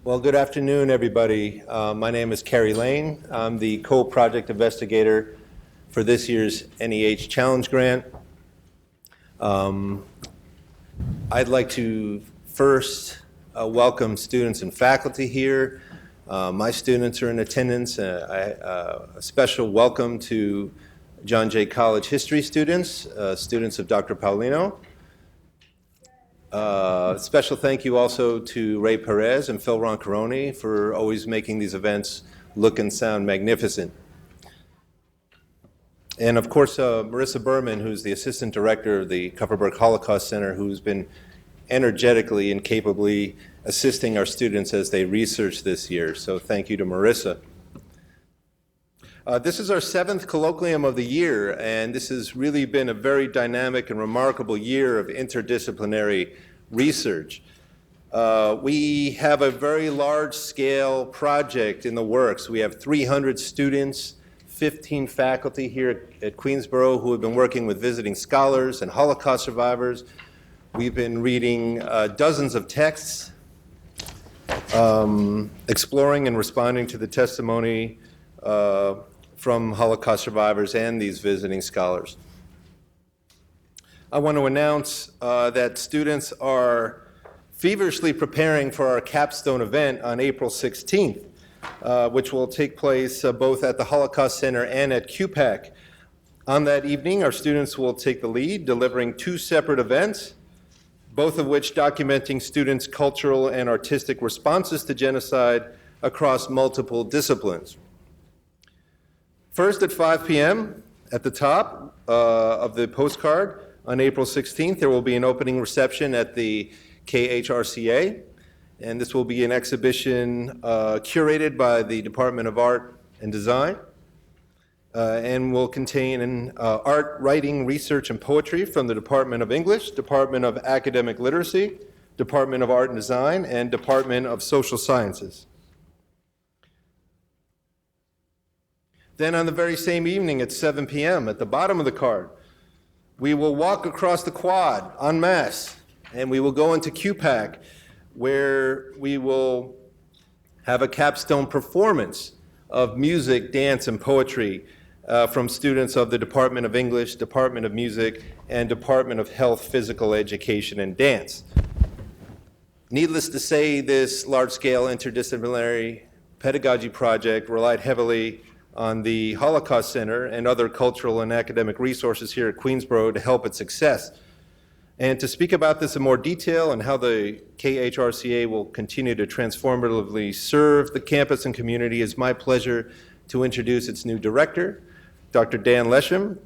Well, good afternoon, everybody. My name is Kerry Lane. I'm the co-project investigator for this year's NEH Challenge Grant. I'd like to first welcome students and faculty here. My students are in attendance. A special welcome to John Jay College history students, students of Dr. Paulino. Special thank you also to Ray Perez and Phil Roncaroni for always making these events look and sound magnificent. And of course, Marissa Berman, who's the assistant director of the Clifford Holocaust Center, who's been energetically and capably assisting our students as they research this year. So thank you to Marissa. This is our 7th colloquium of the year, and this has really been a very dynamic and remarkable year of interdisciplinary research. We have a very large-scale project in the works. We have 300 students, 15 faculty here at Queensborough who have been working with visiting scholars and Holocaust survivors. We've been reading dozens of texts, exploring and responding to the testimony from Holocaust survivors and these visiting scholars. I want to announce that students are feverishly preparing for our capstone event on April 16th, which will take place both at the Holocaust Center and at QPAC. On that evening, our students will take the lead, delivering 2 separate events, both of which documenting students' cultural and artistic responses to genocide across multiple disciplines. First, at 5 p.m., at the top of the postcard on April 16th, there will be an opening reception at the KHRCA, and this will be an exhibition curated by the Department of Art and Design, and will contain art, writing, research, and poetry from the Department of English, Department of Academic Literacy, Department of Art and Design, and Department of Social Sciences. Then on the very same evening at 7 p.m., at the bottom of the card, we will walk across the quad en masse, and we will go into QPAC, where we will have a capstone performance of music, dance, and poetry from students of the Department of English, Department of Music, and Department of Health, Physical Education, and Dance. Needless to say, this large-scale interdisciplinary pedagogy project relied heavily on the Holocaust Center and other cultural and academic resources here at Queensborough to help its success. And to speak about this in more detail and how the KHRCA will continue to transformatively serve the campus and community, it's my pleasure to introduce its new director, Dr. Dan Lesham.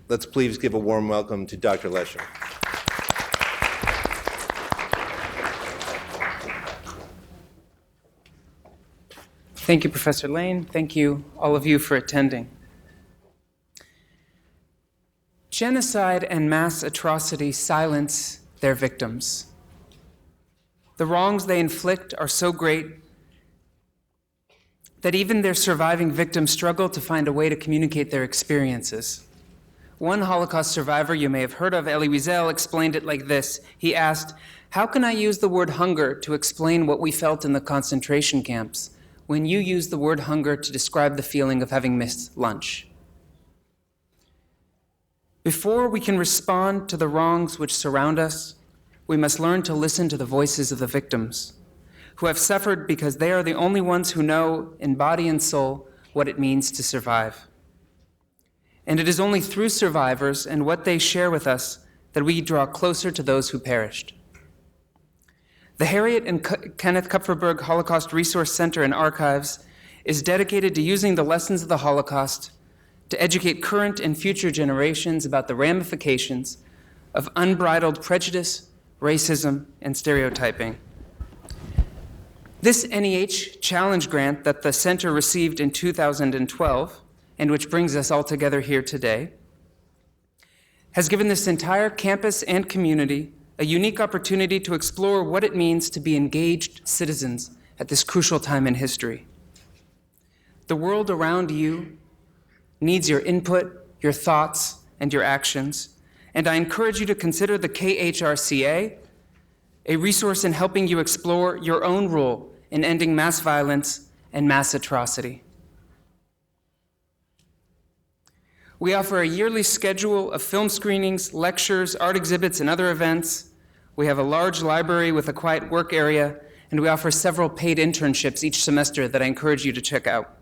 Let's please give a warm welcome to Dr. Lesham. Thank you, Professor Lane. Thank you, all of you, for attending. Genocide and mass atrocity silence their victims. The wrongs they inflict are so great that even their surviving victims struggle to find a way to communicate their experiences. One Holocaust survivor you may have heard of, Elie Wiesel, explained it like this. He asked, "How can I use the word hunger to explain what we felt in the concentration camps when you use the word hunger to describe the feeling of having missed lunch?" Before we can respond to the wrongs which surround us, we must learn to listen to the voices of the victims, who have suffered because they are the only ones who know in body and soul what it means to survive. And it is only through survivors and what they share with us that we draw closer to those who perished. The Harriet and Kenneth Kupferberg Holocaust Resource Center and Archives is dedicated to using the lessons of the Holocaust to educate current and future generations about the ramifications of unbridled prejudice, racism, and stereotyping. This NEH Challenge Grant that the center received in 2012, and which brings us all together here today, has given this entire campus and community a unique opportunity to explore what it means to be engaged citizens at this crucial time in history. The world around you needs your input, your thoughts, and your actions, and I encourage you to consider the KHRCA a resource in helping you explore your own role in ending mass violence and mass atrocity. We offer a yearly schedule of film screenings, lectures, art exhibits, and other events. We have a large library with a quiet work area, and we offer several paid internships each semester that I encourage you to check out.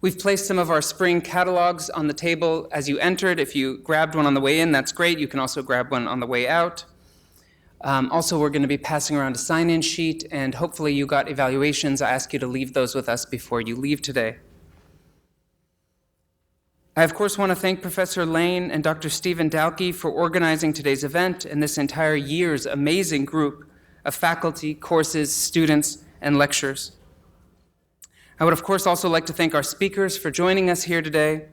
We've placed some of our spring catalogs on the table as you entered. If you grabbed one on the way in, that's great. You can also grab one on the way out. Also, we're going to be passing around a sign-in sheet, and hopefully you got evaluations. I ask you to leave those with us before you leave today. I, of course, want to thank Professor Lane and Dr. Stephen Dalkey for organizing today's event and this entire year's amazing group of faculty, courses, students, and lectures. I would, of course, also like to thank our speakers for joining us here today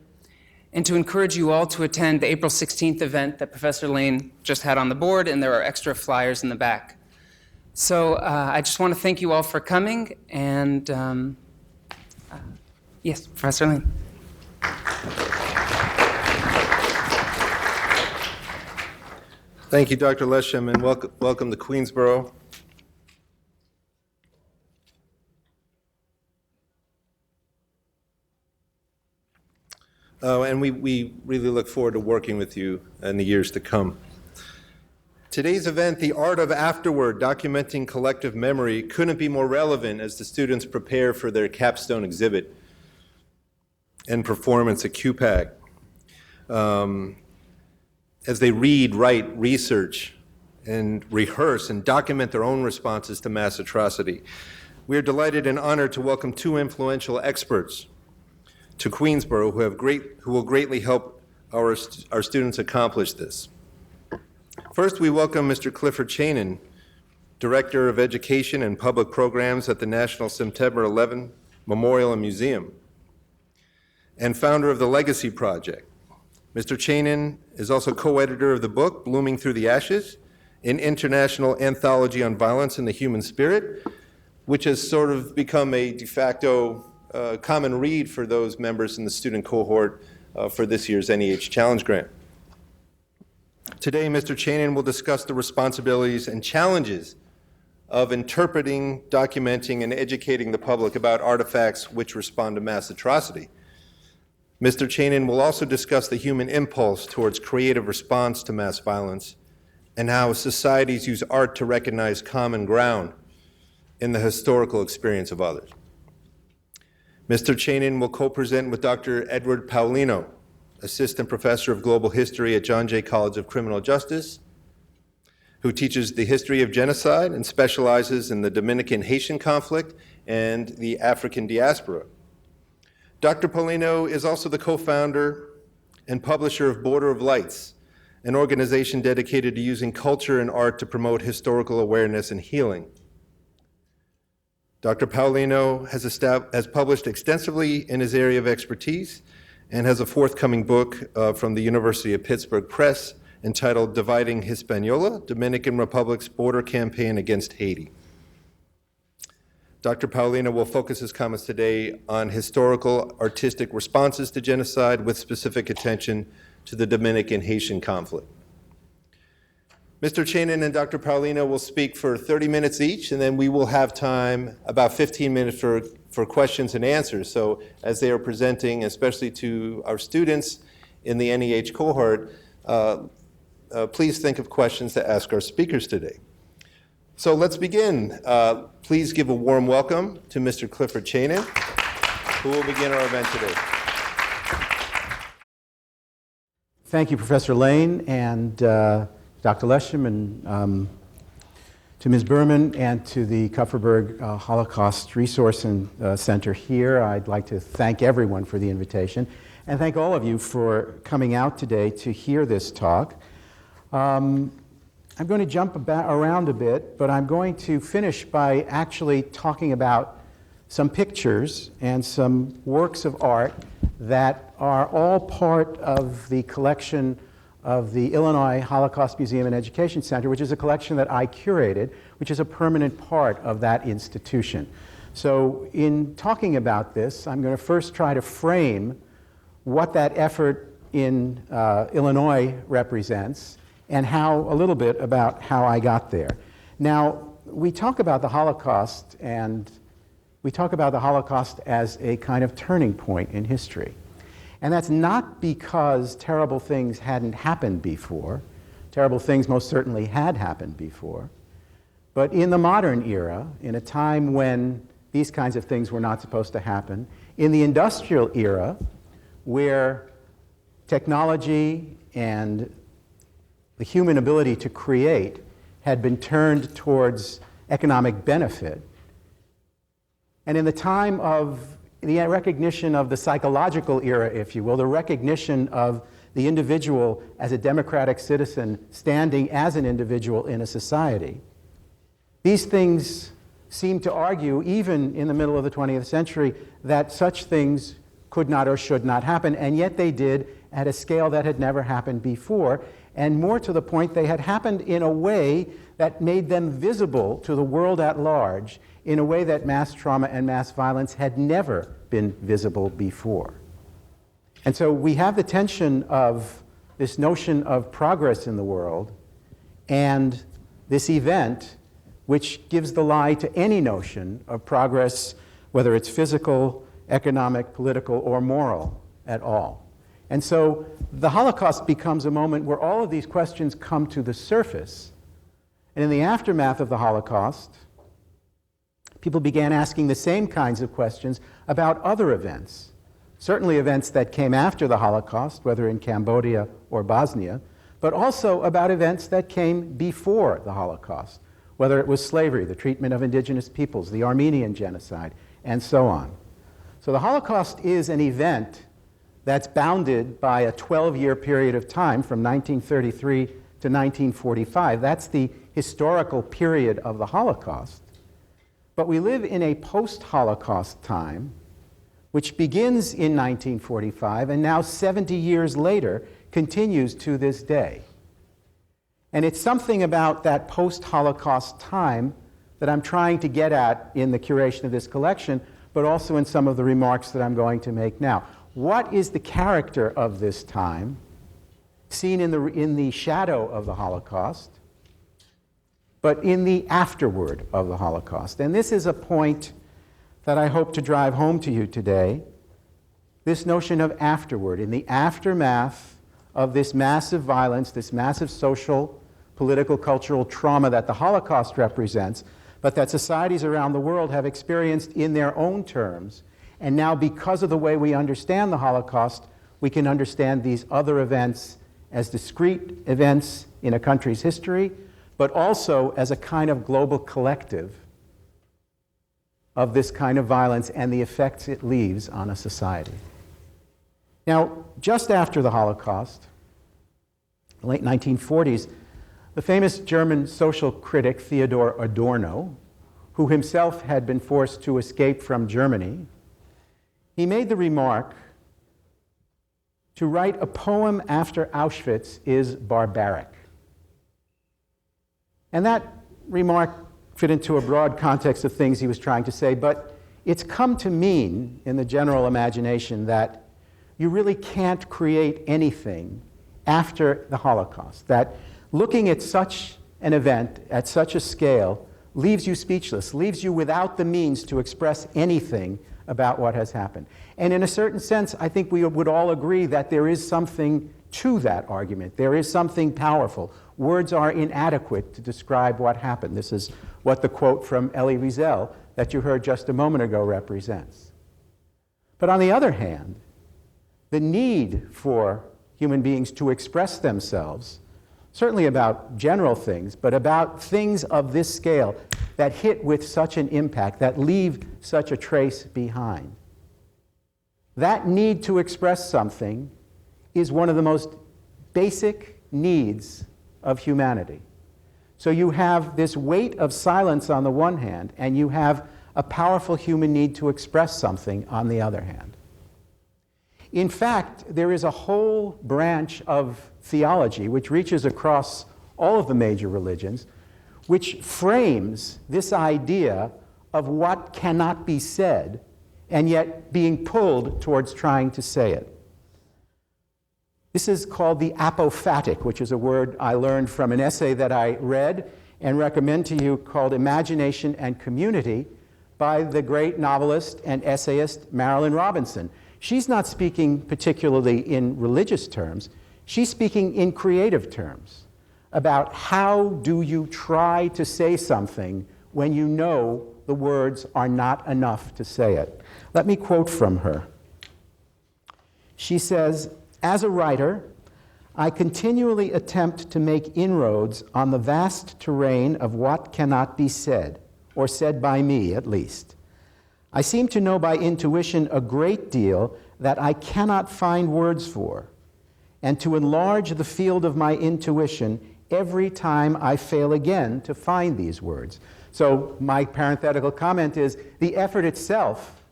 and to encourage you all to attend the April 16th event that Professor Lane just had on the board, and there are extra flyers in the back. So I just want to thank you all for coming, and yes, Professor Lane. Thank you, Dr. Lesham, and welcome to Queensborough. And we really look forward to working with you in the years to come. Today's event, The Art of Afterward, Documenting Collective Memory, couldn't be more relevant as the students prepare for their capstone exhibit and performance at QPAC. As they read, write, research, and rehearse and document their own responses to mass atrocity. We are delighted and honored to welcome two influential experts to Queensborough who will greatly help our students accomplish this. First, we welcome Mr. Clifford Chanin, Director of Education and Public Programs at the National September 11 Memorial and Museum, and founder of the Legacy Project. Mr. Chanin is also co-editor of the book, Blooming Through the Ashes, an international anthology on violence and the human spirit, which has sort of become a de facto common read for those members in the student cohort for this year's NEH Challenge Grant. Today, Mr. Chanin will discuss the responsibilities and challenges of interpreting, documenting, and educating the public about artifacts which respond to mass atrocity. Mr. Chanin will also discuss the human impulse towards creative response to mass violence and how societies use art to recognize common ground in the historical experience of others. Mr. Chanin will co-present with Dr. Edward Paulino, Assistant Professor of Global History at John Jay College of Criminal Justice, who teaches the history of genocide and specializes in the Dominican-Haitian conflict and the African Diaspora. Dr. Paulino is also the co-founder and publisher of Border of Lights, an organization dedicated to using culture and art to promote historical awareness and healing. Dr. Paulino has published extensively in his area of expertise and has a forthcoming book from the University of Pittsburgh Press entitled Dividing Hispaniola, Dominican Republic's Border Campaign Against Haiti. Dr. Paulino will focus his comments today on historical artistic responses to genocide with specific attention to the Dominican-Haitian conflict. Mr. Chanin and Dr. Paulino will speak for 30 minutes each, and then we will have time, about 15 minutes for questions and answers. So as they are presenting, especially to our students in the NEH cohort, please think of questions to ask our speakers today. So let's begin. Please give a warm welcome to Mr. Clifford Chanin, who will begin our event today. Thank you, Professor Lane, and Dr. Lesham, and to Ms. Berman, and to the Kupferberg Holocaust Resource Center here. I'd like to thank everyone for the invitation, and thank all of you for coming out today to hear this talk. I'm going to jump around a bit, but I'm going to finish by actually talking about some pictures and some works of art that are all part of the collection of the Illinois Holocaust Museum and Education Center, which is a collection that I curated, which is a permanent part of that institution. So in talking about this, I'm going to first try to frame what that effort in Illinois represents, and a little bit about how I got there. Now, we talk about the Holocaust, and we talk about the Holocaust as a kind of turning point in history. And that's not because terrible things hadn't happened before. Terrible things most certainly had happened before. But in the modern era, in a time when these kinds of things were not supposed to happen, in the industrial era, where technology and the human ability to create had been turned towards economic benefit, and in the time of the recognition of the psychological era, if you will, the recognition of the individual as a democratic citizen standing as an individual in a society, these things seem to argue, even in the middle of the 20th century, that such things could not or should not happen, and yet they did at a scale that had never happened before, and more to the point, they had happened in a way that made them visible to the world at large in a way that mass trauma and mass violence had never been visible before. And so we have the tension of this notion of progress in the world and this event which gives the lie to any notion of progress, whether it's physical, economic, political, or moral at all. And so the Holocaust becomes a moment where all of these questions come to the surface. And in the aftermath of the Holocaust, people began asking the same kinds of questions about other events. Certainly events that came after the Holocaust, whether in Cambodia or Bosnia, but also about events that came before the Holocaust, whether it was slavery, the treatment of indigenous peoples, the Armenian genocide, and so on. So the Holocaust is an event that's bounded by a 12-year period of time from 1933 to 1945. That's the historical period of the Holocaust. But we live in a post-Holocaust time, which begins in 1945 and now 70 years later continues to this day. And it's something about that post-Holocaust time that I'm trying to get at in the curation of this collection, but also in some of the remarks that I'm going to make now. What is the character of this time, seen in the shadow of the Holocaust, but in the afterward of the Holocaust? And this is a point that I hope to drive home to you today, this notion of afterward. In the aftermath of this massive violence, this massive social, political, cultural trauma that the Holocaust represents, but that societies around the world have experienced in their own terms. And now, because of the way we understand the Holocaust, we can understand these other events as discrete events in a country's history, but also as a kind of global collective of this kind of violence and the effects it leaves on a society. Now, just after the Holocaust, the late 1940s, the famous German social critic Theodor Adorno, who himself had been forced to escape from Germany, he made the remark, to write a poem after Auschwitz is barbaric. And that remark fit into a broad context of things he was trying to say, but it's come to mean in the general imagination that you really can't create anything after the Holocaust, that looking at such an event at such a scale leaves you speechless, leaves you without the means to express anything about what has happened. And in a certain sense, I think we would all agree that there is something to that argument. There is something powerful. Words are inadequate to describe what happened. This is what the quote from Elie Wiesel that you heard just a moment ago represents. But on the other hand, the need for human beings to express themselves, certainly about general things, but about things of this scale that hit with such an impact, that leave such a trace behind. That need to express something is one of the most basic needs of humanity. So you have this weight of silence on the one hand, and you have a powerful human need to express something on the other hand. In fact, there is a whole branch of theology which reaches across all of the major religions, which frames this idea of what cannot be said and yet being pulled towards trying to say it. This is called the apophatic, which is a word I learned from an essay that I read and recommend to you called Imagination and Community by the great novelist and essayist Marilynne Robinson. She's not speaking particularly in religious terms. She's speaking in creative terms about how do you try to say something when you know the words are not enough to say it. Let me quote from her. She says, "As a writer, I continually attempt to make inroads on the vast terrain of what cannot be said, or said by me at least. I seem to know by intuition a great deal that I cannot find words for, and to enlarge the field of my intuition every time I fail again to find these words." So my parenthetical comment is the effort itself,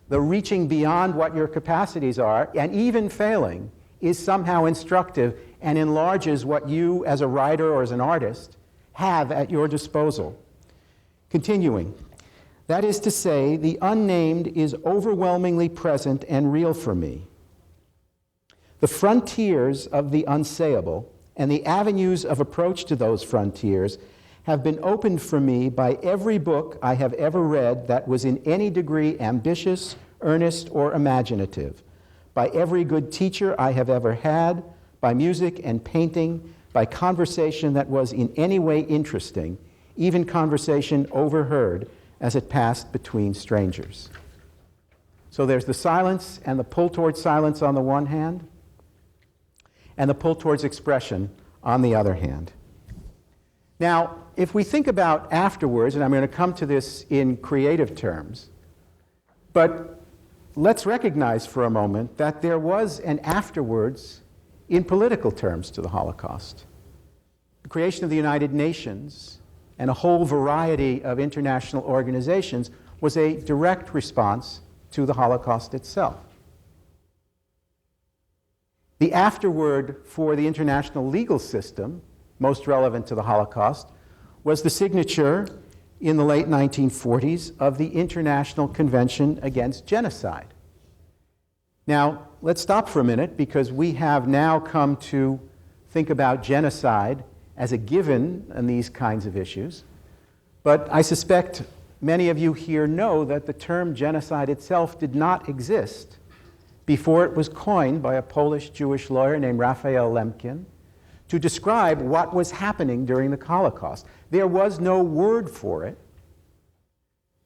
the reaching beyond what your capacities are, and even failing, is somehow instructive and enlarges what you as a writer or as an artist have at your disposal. Continuing, that is to say, the unnamed is overwhelmingly present and real for me. The frontiers of the unsayable and the avenues of approach to those frontiers have been opened for me by every book I have ever read that was in any degree ambitious, earnest, or imaginative, by every good teacher I have ever had, by music and painting, by conversation that was in any way interesting, even conversation overheard as it passed between strangers. So there's the silence and the pull towards silence on the one hand, and the pull towards expression on the other hand. Now, if we think about afterwards, and I'm going to come to this in creative terms, but let's recognize for a moment that there was an afterwards in political terms to the Holocaust. The creation of the United Nations and a whole variety of international organizations was a direct response to the Holocaust itself. The afterward for the international legal system, most relevant to the Holocaust, was the signature in the late 1940s of the International Convention Against Genocide. Now, let's stop for a minute because we have now come to think about genocide as a given in these kinds of issues. But I suspect many of you here know that the term genocide itself did not exist before it was coined by a Polish Jewish lawyer named Raphael Lemkin to describe what was happening during the Holocaust. There was no word for it.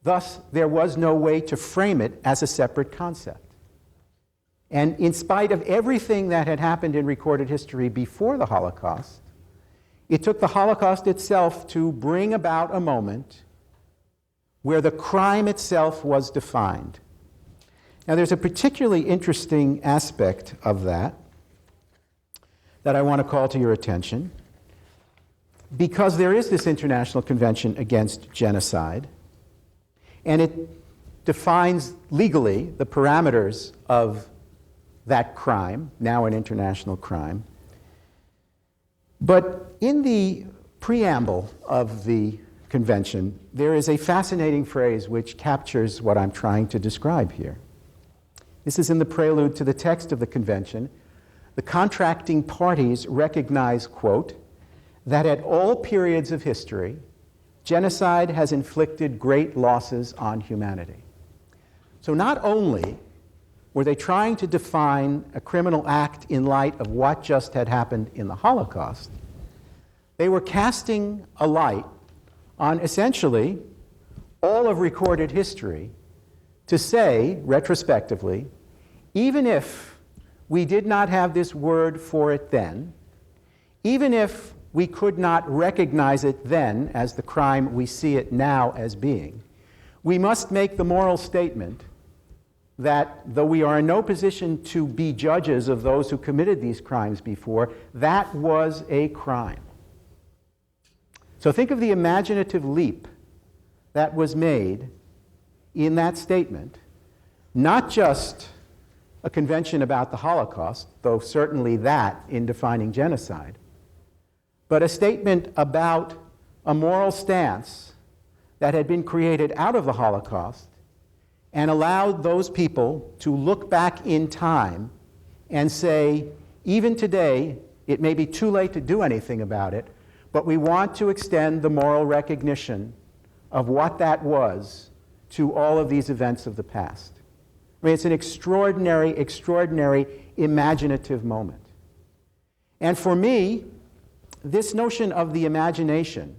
Thus, there was no way to frame it as a separate concept. And in spite of everything that had happened in recorded history before the Holocaust, it took the Holocaust itself to bring about a moment where the crime itself was defined. Now, there's a particularly interesting aspect of that I want to call to your attention, because there is this International Convention Against Genocide, and it defines legally the parameters of that crime, now an international crime. But in the preamble of the convention, there is a fascinating phrase which captures what I'm trying to describe here. This is in the prelude to the text of the convention. The contracting parties recognize, quote, that at all periods of history, genocide has inflicted great losses on humanity. So not only were they trying to define a criminal act in light of what just had happened in the Holocaust, they were casting a light on essentially all of recorded history to say, retrospectively, even if we did not have this word for it then, even if we could not recognize it then as the crime we see it now as being, we must make the moral statement that though we are in no position to be judges of those who committed these crimes before, that was a crime. So think of the imaginative leap that was made in that statement, not just a convention about the Holocaust, though certainly that in defining genocide, but a statement about a moral stance that had been created out of the Holocaust and allowed those people to look back in time and say, even today, it may be too late to do anything about it, but we want to extend the moral recognition of what that was to all of these events of the past. I mean, it's an extraordinary, extraordinary imaginative moment. And for me, this notion of the imagination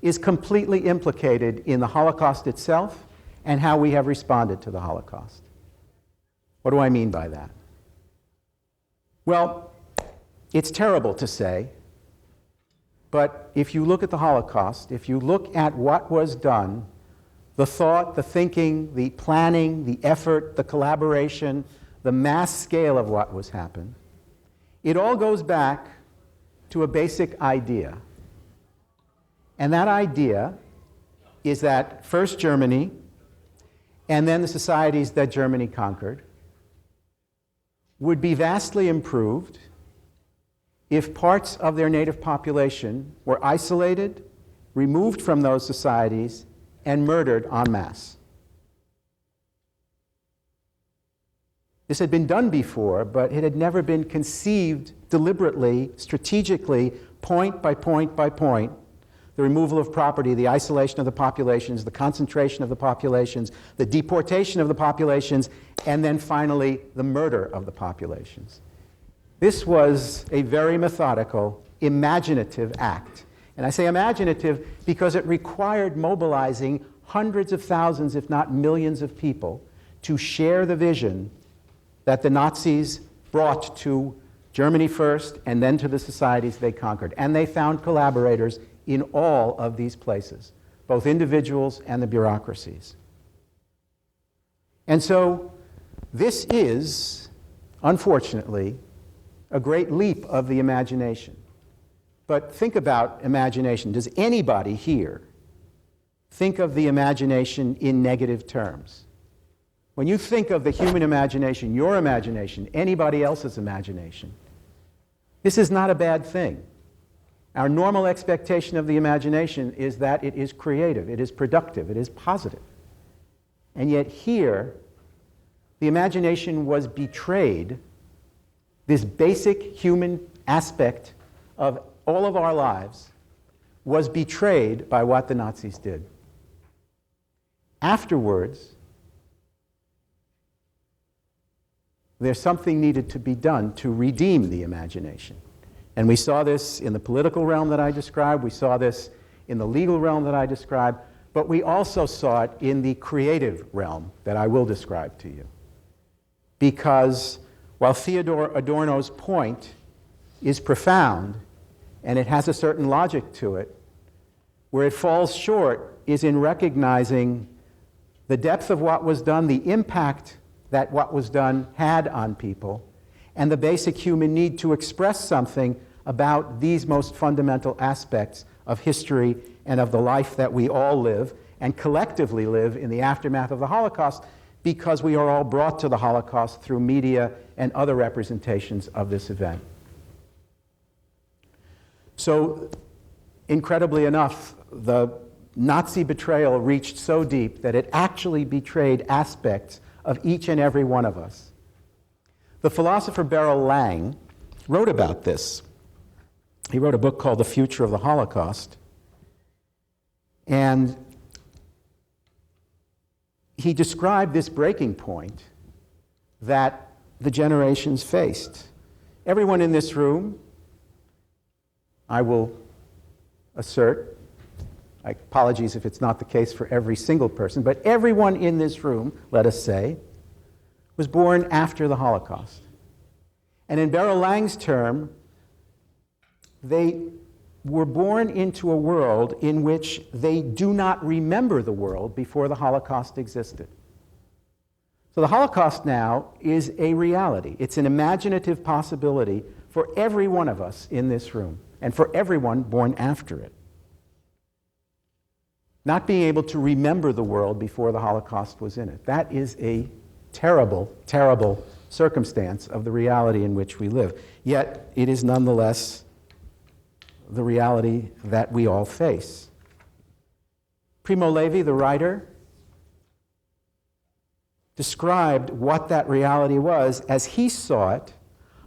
is completely implicated in the Holocaust itself and how we have responded to the Holocaust. What do I mean by that? Well, it's terrible to say, but if you look at the Holocaust, if you look at what was done, the thought, the thinking, the planning, the effort, the collaboration, the mass scale of what was happened, it all goes back to a basic idea. And that idea is that first Germany, and then the societies that Germany conquered, would be vastly improved if parts of their native population were isolated, removed from those societies, and murdered en masse. This had been done before, but it had never been conceived deliberately, strategically, point by point by point. The removal of property, the isolation of the populations, the concentration of the populations, the deportation of the populations, and then finally the murder of the populations. This was a very methodical, imaginative act. And I say imaginative because it required mobilizing hundreds of thousands, if not millions of people to share the vision that the Nazis brought to Germany first and then to the societies they conquered. And they found collaborators in all of these places, both individuals and the bureaucracies. And so this is, unfortunately, a great leap of the imagination. But think about imagination. Does anybody here think of the imagination in negative terms? When you think of the human imagination, your imagination, anybody else's imagination, this is not a bad thing. Our normal expectation of the imagination is that it is creative, it is productive, it is positive. And yet here, the imagination was betrayed. This basic human aspect of all of our lives was betrayed by what the Nazis did. Afterwards, there's something needed to be done to redeem the imagination. And we saw this in the political realm that I described, we saw this in the legal realm that I described, but we also saw it in the creative realm that I will describe to you. Because while Theodor Adorno's point is profound, and it has a certain logic to it, where it falls short is in recognizing the depth of what was done, the impact that what was done had on people, and the basic human need to express something about these most fundamental aspects of history and of the life that we all live and collectively live in the aftermath of the Holocaust, because we are all brought to the Holocaust through media and other representations of this event. So, incredibly enough, the Nazi betrayal reached so deep that it actually betrayed aspects of each and every one of us. The philosopher Beryl Lang wrote about this. He wrote a book called The Future of the Holocaust. And he described this breaking point that the generations faced. Everyone in this room, I will assert, apologies if it's not the case for every single person, but everyone in this room, let us say, was born after the Holocaust. And in Beryl Lang's term, they were born into a world in which they do not remember the world before the Holocaust existed. So the Holocaust now is a reality. It's an imaginative possibility for every one of us in this room and for everyone born after it. Not being able to remember the world before the Holocaust was in it. That is a terrible, terrible circumstance of the reality in which we live. Yet it is nonetheless the reality that we all face. Primo Levi, the writer, described what that reality was as he saw it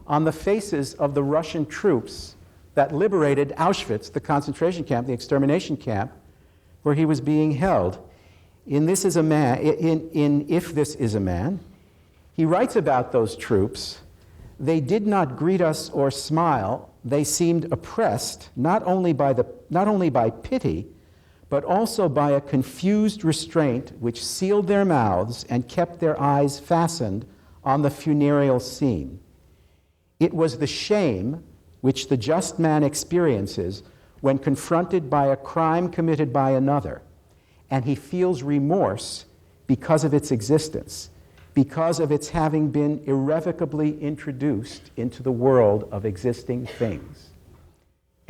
on the faces of the Russian troops that liberated Auschwitz, the concentration camp, the extermination camp, where he was being held. In If This Is a Man, he writes about those troops. They did not greet us or smile. They seemed oppressed, not only by pity, but also by a confused restraint which sealed their mouths and kept their eyes fastened on the funereal scene. It was the shame which the just man experiences when confronted by a crime committed by another, and he feels remorse because of its existence, because of its having been irrevocably introduced into the world of existing things.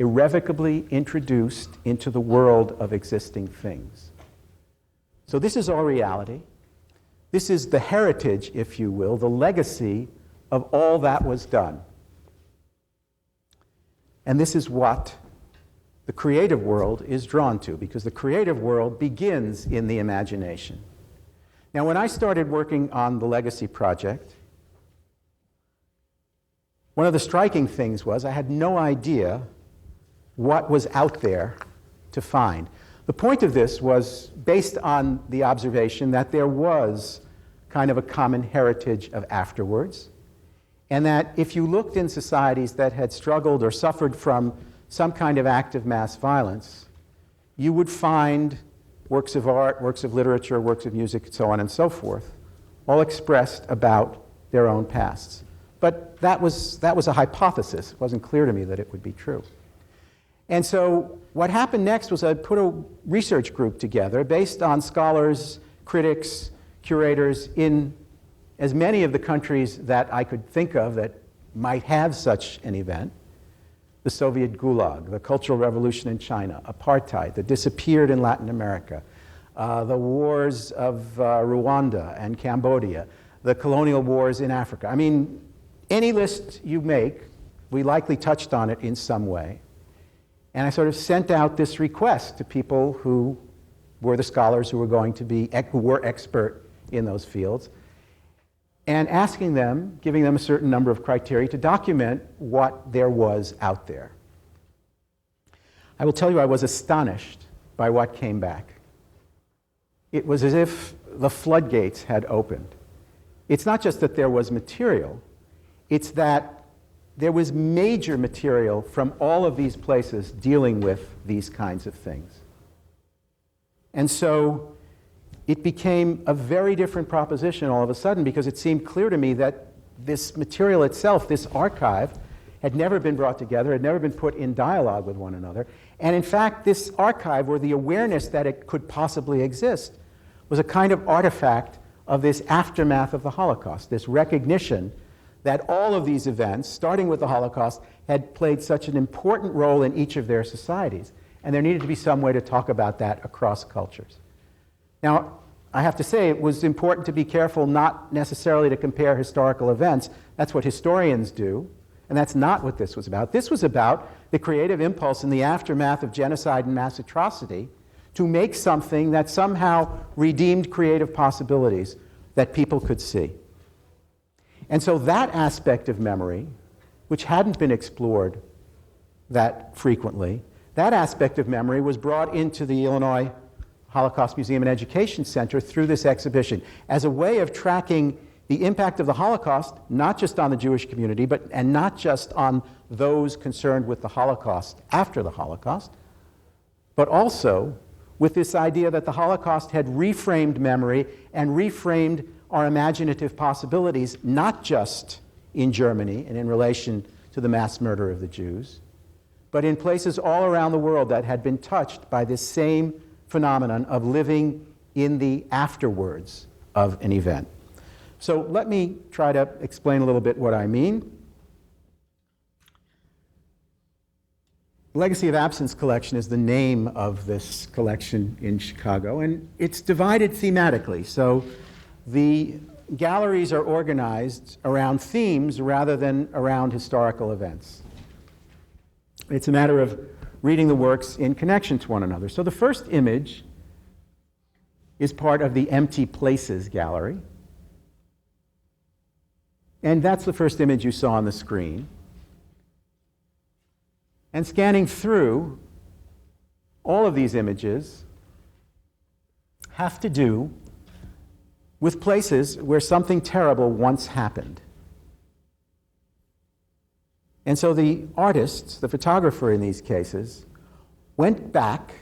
Irrevocably introduced into the world of existing things. So this is our reality. This is the heritage, if you will, the legacy of all that was done. And this is what the creative world is drawn to, because the creative world begins in the imagination. Now, when I started working on the Legacy Project, one of the striking things was I had no idea what was out there to find. The point of this was based on the observation that there was kind of a common heritage of afterwards, and that if you looked in societies that had struggled or suffered from some kind of act of mass violence, you would find works of art, works of literature, works of music, and so on and so forth, all expressed about their own pasts. But that was a hypothesis. It wasn't clear to me that it would be true. And so what happened next was I put a research group together based on scholars, critics, curators in as many of the countries that I could think of that might have such an event. The Soviet Gulag, the Cultural Revolution in China, apartheid that disappeared in Latin America, the wars of Rwanda and Cambodia, the colonial wars in Africa. I mean, any list you make, we likely touched on it in some way. And I sort of sent out this request to people who were the scholars who were expert in those fields, and asking them, giving them a certain number of criteria to document what there was out there. I will tell you, I was astonished by what came back. It was as if the floodgates had opened. It's not just that there was material, it's that there was major material from all of these places dealing with these kinds of things. And so it became a very different proposition all of a sudden, because it seemed clear to me that this material itself, this archive, had never been brought together, had never been put in dialogue with one another. And in fact, this archive, or the awareness that it could possibly exist, was a kind of artifact of this aftermath of the Holocaust, this recognition that all of these events, starting with the Holocaust, had played such an important role in each of their societies. And there needed to be some way to talk about that across cultures. Now, I have to say, it was important to be careful not necessarily to compare historical events. That's what historians do, and that's not what this was about. This was about the creative impulse in the aftermath of genocide and mass atrocity to make something that somehow redeemed creative possibilities that people could see. And so that aspect of memory, which hadn't been explored that frequently, that aspect of memory was brought into the Illinois Holocaust Museum and Education Center through this exhibition as a way of tracking the impact of the Holocaust, not just on the Jewish community, and not just on those concerned with the Holocaust after the Holocaust, but also with this idea that the Holocaust had reframed memory and reframed our imaginative possibilities, not just in Germany and in relation to the mass murder of the Jews, but in places all around the world that had been touched by this same phenomenon of living in the afterwards of an event. So let me try to explain a little bit what I mean. Legacy of Absence collection is the name of this collection in Chicago, and it's divided thematically. So the galleries are organized around themes rather than around historical events. It's a matter of reading the works in connection to one another. So the first image is part of the Empty Places gallery. And that's the first image you saw on the screen. And scanning through, all of these images have to do with places where something terrible once happened. And so the artist, the photographer in these cases, went back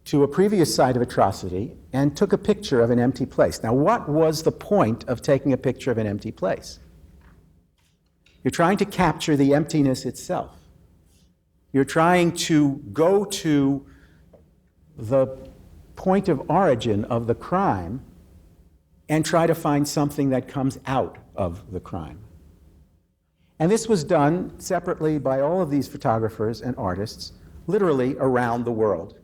to a previous site of atrocity and took a picture of an empty place. Now, what was the point of taking a picture of an empty place? You're trying to capture the emptiness itself. You're trying to go to the point of origin of the crime and try to find something that comes out of the crime. And this was done separately by all of these photographers and artists, literally around the world.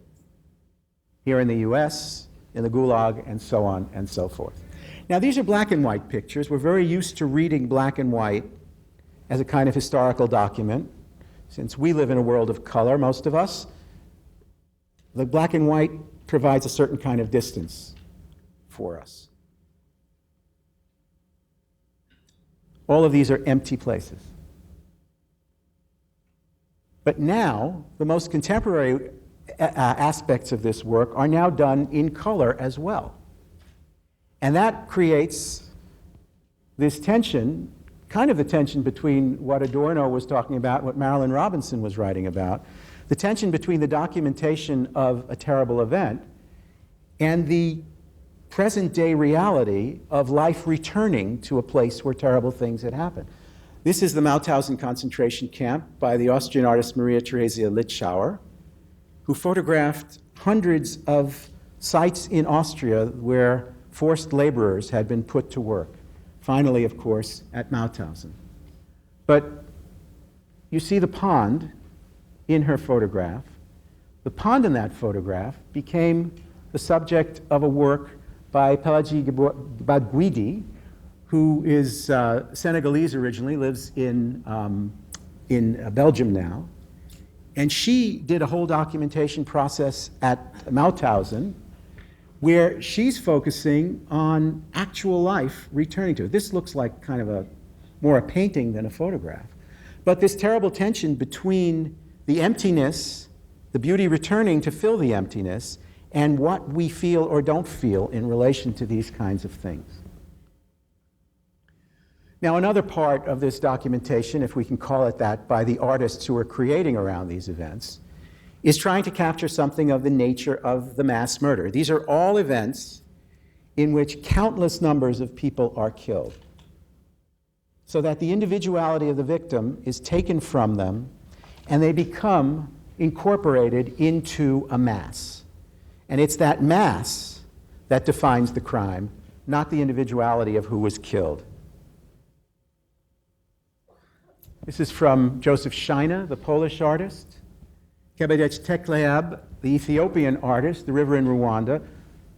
Here in the US, in the Gulag, and so on and so forth. Now, these are black and white pictures. We're very used to reading black and white as a kind of historical document. Since we live in a world of color, most of us, the black and white provides a certain kind of distance for us. All of these are empty places. But now, the most contemporary aspects of this work are now done in color as well. And that creates this tension, kind of the tension between what Adorno was talking about, what Marilyn Robinson was writing about, the tension between the documentation of a terrible event and the present-day reality of life returning to a place where terrible things had happened. This is the Mauthausen concentration camp by the Austrian artist Maria Theresia Litschauer, who photographed hundreds of sites in Austria where forced laborers had been put to work. Finally, of course, at Mauthausen. But you see the pond in her photograph. The pond in that photograph became the subject of a work by Pelagi Badguidi, who is Senegalese originally, lives in Belgium now. And she did a whole documentation process at Mauthausen where she's focusing on actual life returning to it. This looks like kind of more a painting than a photograph. But this terrible tension between the emptiness, the beauty returning to fill the emptiness, and what we feel or don't feel in relation to these kinds of things. Now, another part of this documentation, if we can call it that, by the artists who are creating around these events, is trying to capture something of the nature of the mass murder. These are all events in which countless numbers of people are killed, so that the individuality of the victim is taken from them and they become incorporated into a mass. And it's that mass that defines the crime, not the individuality of who was killed. This is from Joseph Scheiner, the Polish artist, Kebedech Tekleab, the Ethiopian artist, The River in Rwanda.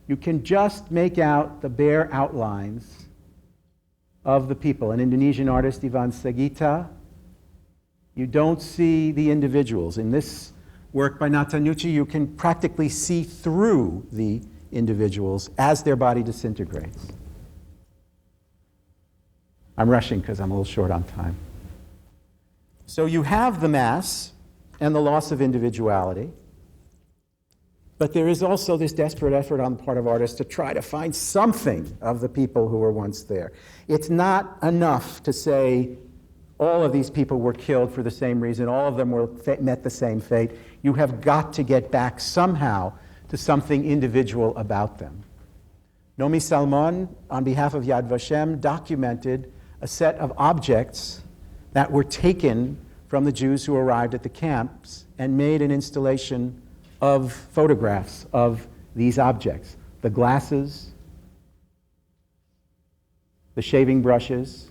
You can just make out the bare outlines of the people. An Indonesian artist, Ivan Sagita. You don't see the individuals. In this work by Natanucci, you can practically see through the individuals as their body disintegrates. I'm rushing because I'm a little short on time. So you have the mass and the loss of individuality, but there is also this desperate effort on the part of artists to try to find something of the people who were once there. It's not enough to say all of these people were killed for the same reason, all of them met the same fate. You have got to get back somehow to something individual about them. Nomi Salmon, on behalf of Yad Vashem, documented a set of objects that were taken from the Jews who arrived at the camps and made an installation of photographs of these objects. The glasses, the shaving brushes,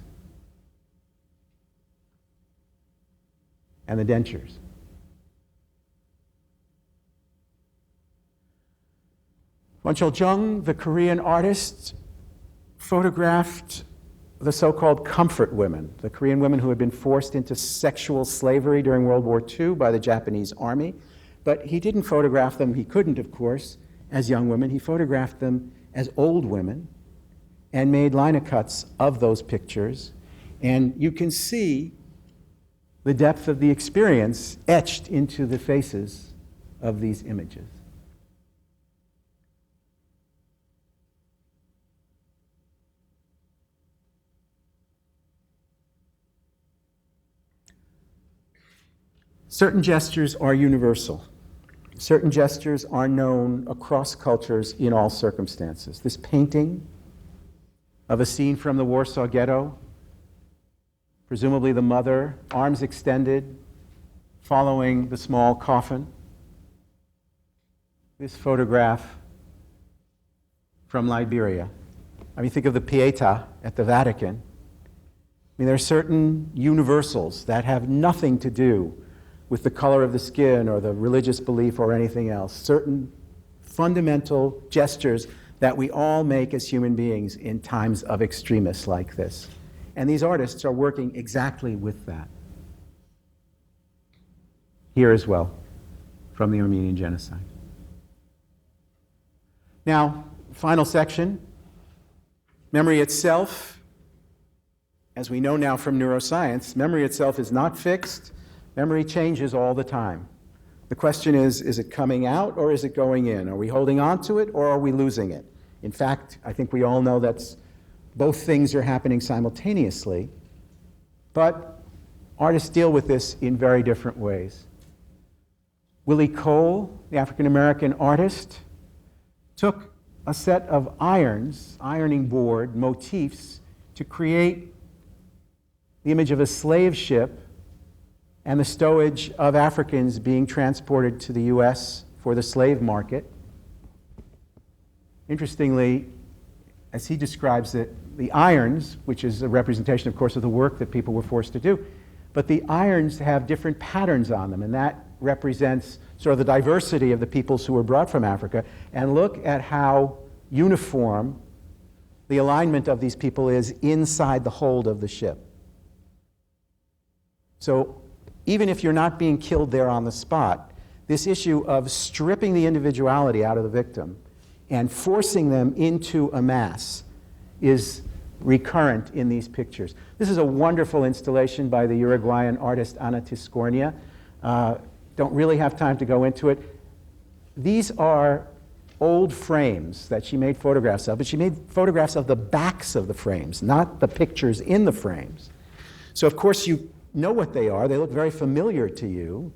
and the dentures. Wonchol Jung, the Korean artist, photographed the so-called comfort women, the Korean women who had been forced into sexual slavery during World War II by the Japanese army. But he didn't photograph them, he couldn't, of course, as young women. He photographed them as old women and made linocuts of those pictures. And you can see the depth of the experience etched into the faces of these images. Certain gestures are universal. Certain gestures are known across cultures in all circumstances. This painting of a scene from the Warsaw Ghetto, presumably the mother, arms extended, following the small coffin. This photograph from Liberia. I mean, think of the Pietà at the Vatican. I mean, there are certain universals that have nothing to do with the color of the skin or the religious belief or anything else. Certain fundamental gestures that we all make as human beings in times of extremis like this. And these artists are working exactly with that. Here as well, from the Armenian genocide. Now, final section. Memory itself, as we know now from neuroscience, memory itself is not fixed. Memory changes all the time. The question is it coming out or is it going in? Are we holding on to it or are we losing it? In fact, I think we all know that both things are happening simultaneously, but artists deal with this in very different ways. Willie Cole, the African-American artist, took a set of ironing board motifs to create the image of a slave ship and the stowage of Africans being transported to the US for the slave market. Interestingly, as he describes it, the irons, which is a representation, of course, of the work that people were forced to do, but the irons have different patterns on them, and that represents sort of the diversity of the peoples who were brought from Africa. And look at how uniform the alignment of these people is inside the hold of the ship. So even if you're not being killed there on the spot, this issue of stripping the individuality out of the victim and forcing them into a mass is recurrent in these pictures. This is a wonderful installation by the Uruguayan artist Ana Tiscornia. Don't really have time to go into it. These are old frames that she made photographs of, but she made photographs of the backs of the frames, not the pictures in the frames. So of course you know what they are. They look very familiar to you.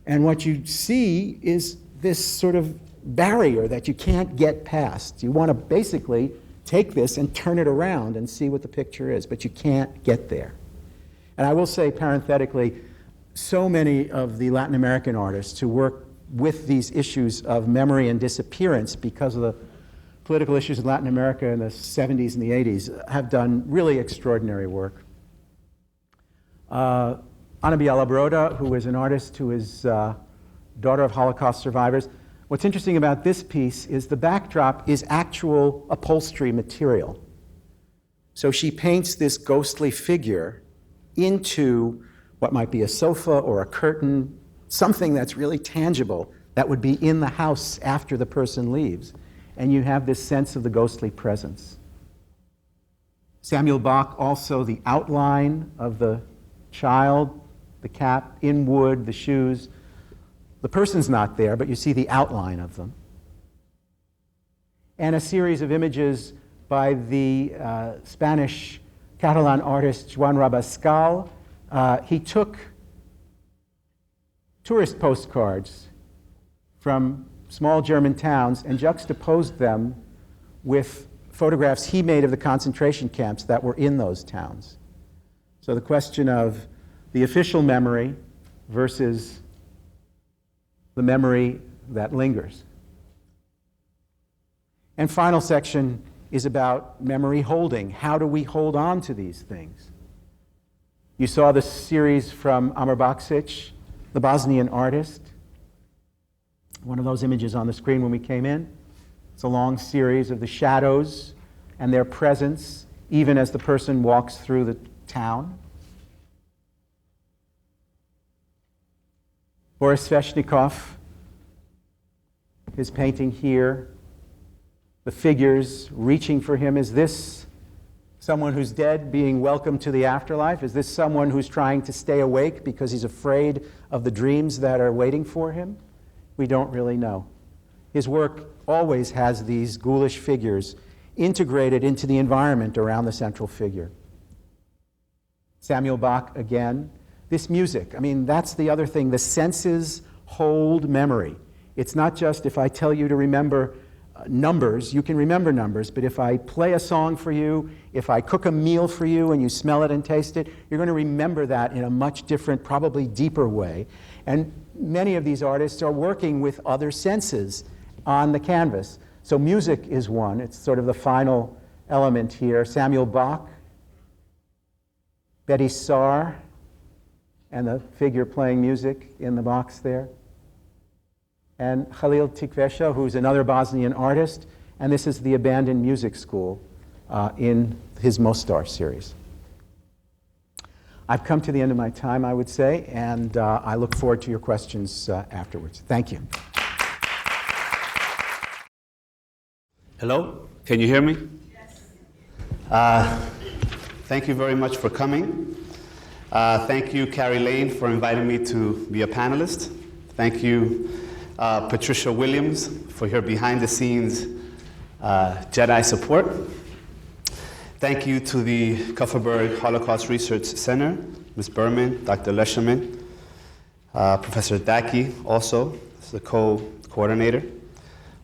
And what you see is this sort of barrier that you can't get past. You want to basically take this and turn it around and see what the picture is, but you can't get there. And I will say parenthetically, so many of the Latin American artists who work with these issues of memory and disappearance because of the political issues in Latin America in the 70s and the 80s have done really extraordinary work. Ana Bialabroda, who is an artist who is daughter of Holocaust survivors. What's interesting about this piece is the backdrop is actual upholstery material. So she paints this ghostly figure into what might be a sofa or a curtain, something that's really tangible that would be in the house after the person leaves. And you have this sense of the ghostly presence. Samuel Bach, also the outline of the child, the cap in wood, the shoes. The person's not there, but you see the outline of them. And a series of images by the Spanish Catalan artist Joan Rabascal. He took tourist postcards from small German towns and juxtaposed them with photographs he made of the concentration camps that were in those towns. So the question of the official memory versus the memory that lingers. And final section is about memory holding. How do we hold on to these things? You saw the series from Amar Baksic, the Bosnian artist. One of those images on the screen when we came in. It's a long series of the shadows and their presence, even as the person walks through the town. Boris Sveshnikov, his painting here, the figures reaching for him. Is this Someone who's dead being welcomed to the afterlife? Is this someone who's trying to stay awake because he's afraid of the dreams that are waiting for him? We don't really know. His work always has these ghoulish figures integrated into the environment around the central figure. Samuel Bach again. This music, I mean, that's the other thing. The senses hold memory. It's not just if I tell you to remember numbers, you can remember numbers, but if I play a song for you, if I cook a meal for you and you smell it and taste it, you're going to remember that in a much different, probably deeper way. And many of these artists are working with other senses on the canvas. So music is one. It's sort of the final element here. Samuel Bach, Betty Saar, and the figure playing music in the box there. And Khalil Tikvesha, who's another Bosnian artist, and this is the Abandoned Music School in his Mostar series. I've come to the end of my time, I would say, and I look forward to your questions afterwards. Thank you. Hello, can you hear me? Yes. Thank you very much for coming. Thank you, Carrie Lane, for inviting me to be a panelist. Thank you, Patricia Williams, for your behind-the-scenes Jedi support. Thank you to the Kupferberg Holocaust Research Center, Ms. Berman, Dr. Lesherman, Professor Daki, also, the co-coordinator.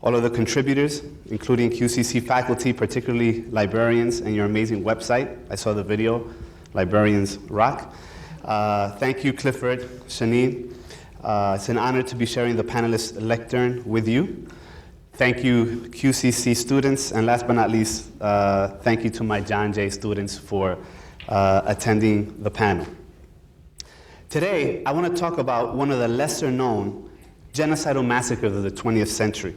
All of the contributors, including QCC faculty, particularly librarians, and your amazing website. I saw the video, Librarians Rock. Thank you, Clifford Chanin. It's an honor to be sharing the panelist lectern with you. Thank you, QCC students, and last but not least, thank you to my John Jay students for attending the panel. Today, I want to talk about one of the lesser-known genocidal massacres of the 20th century,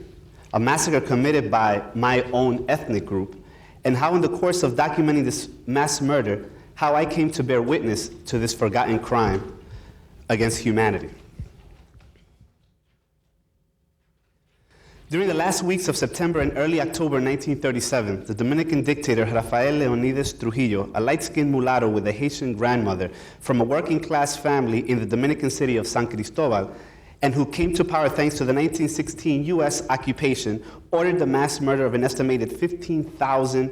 a massacre committed by my own ethnic group, and how in the course of documenting this mass murder, how I came to bear witness to this forgotten crime against humanity. During the last weeks of September and early October 1937, the Dominican dictator Rafael Leonidas Trujillo, a light-skinned mulatto with a Haitian grandmother from a working-class family in the Dominican city of San Cristobal, and who came to power thanks to the 1916 U.S. occupation, ordered the mass murder of an estimated 15,000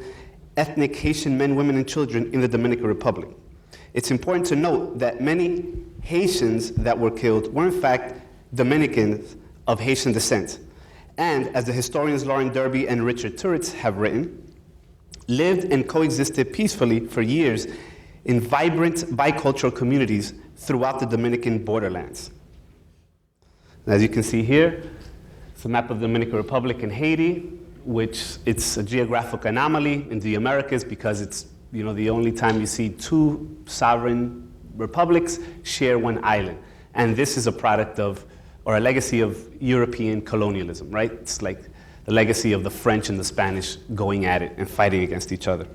ethnic Haitian men, women, and children in the Dominican Republic. It's important to note that many Haitians that were killed were in fact Dominicans of Haitian descent, and as the historians Lauren Derby and Richard Turritz have written, lived and coexisted peacefully for years in vibrant bicultural communities throughout the Dominican borderlands. As you can see here, it's a map of the Dominican Republic and Haiti, which it's a geographic anomaly in the Americas because it's the only time you see two sovereign republics share one island. And this is a product of, or a legacy of European colonialism, right? It's like the legacy of the French and the Spanish going at it and fighting against each other.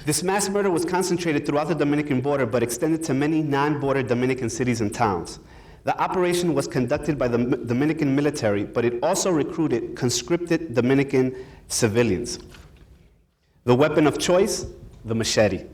This mass murder was concentrated throughout the Dominican border, but extended to many non-border Dominican cities and towns. The operation was conducted by the Dominican military, but it also recruited conscripted Dominican civilians. The weapon of choice, the machete.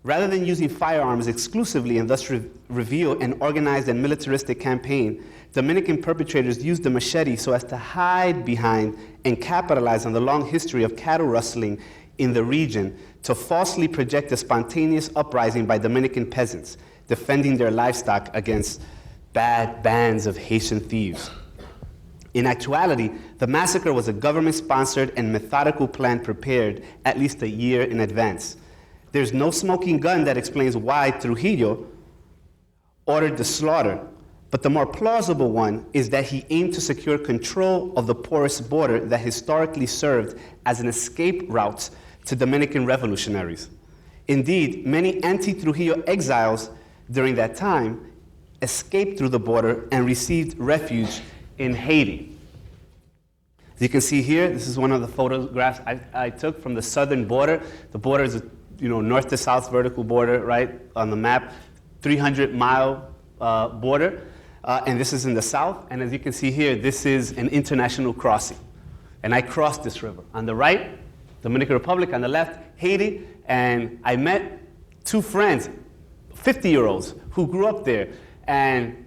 Rather than using firearms exclusively and thus reveal an organized and militaristic campaign, Dominican perpetrators used the machete so as to hide behind and capitalize on the long history of cattle rustling in the region to falsely project a spontaneous uprising by Dominican peasants, defending their livestock against bad bands of Haitian thieves. In actuality, the massacre was a government-sponsored and methodical plan prepared at least a year in advance. There's no smoking gun that explains why Trujillo ordered the slaughter, but the more plausible one is that he aimed to secure control of the porous border that historically served as an escape route to Dominican revolutionaries. Indeed, many anti-Trujillo exiles during that time escaped through the border and received refuge in Haiti. As you can see here, this is one of the photographs I took from the southern border. The border is a north to south vertical border, right, on the map, 300-mile border. And this is in the south. And as you can see here, this is an international crossing. And I crossed this river. On the right, Dominican Republic. On the left, Haiti, and I met two friends, 50-year-olds, who grew up there. And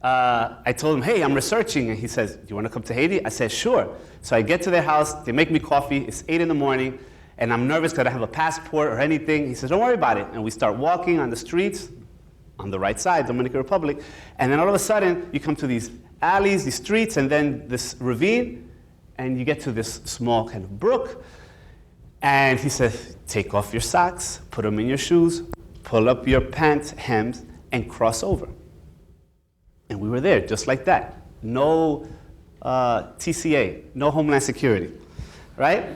I told him, hey, I'm researching. And he says, do you want to come to Haiti? I said, sure. So I get to their house, they make me coffee, it's 8 in the morning, and I'm nervous because I don't have a passport or anything. He says, don't worry about it. And we start walking on the streets, on the right side, Dominican Republic, and then all of a sudden, you come to these alleys, these streets, and then this ravine, and you get to this small kind of brook, and he says, take off your socks, put them in your shoes, pull up your pants hems, and cross over. And we were there, just like that. No TCA, no Homeland Security, right?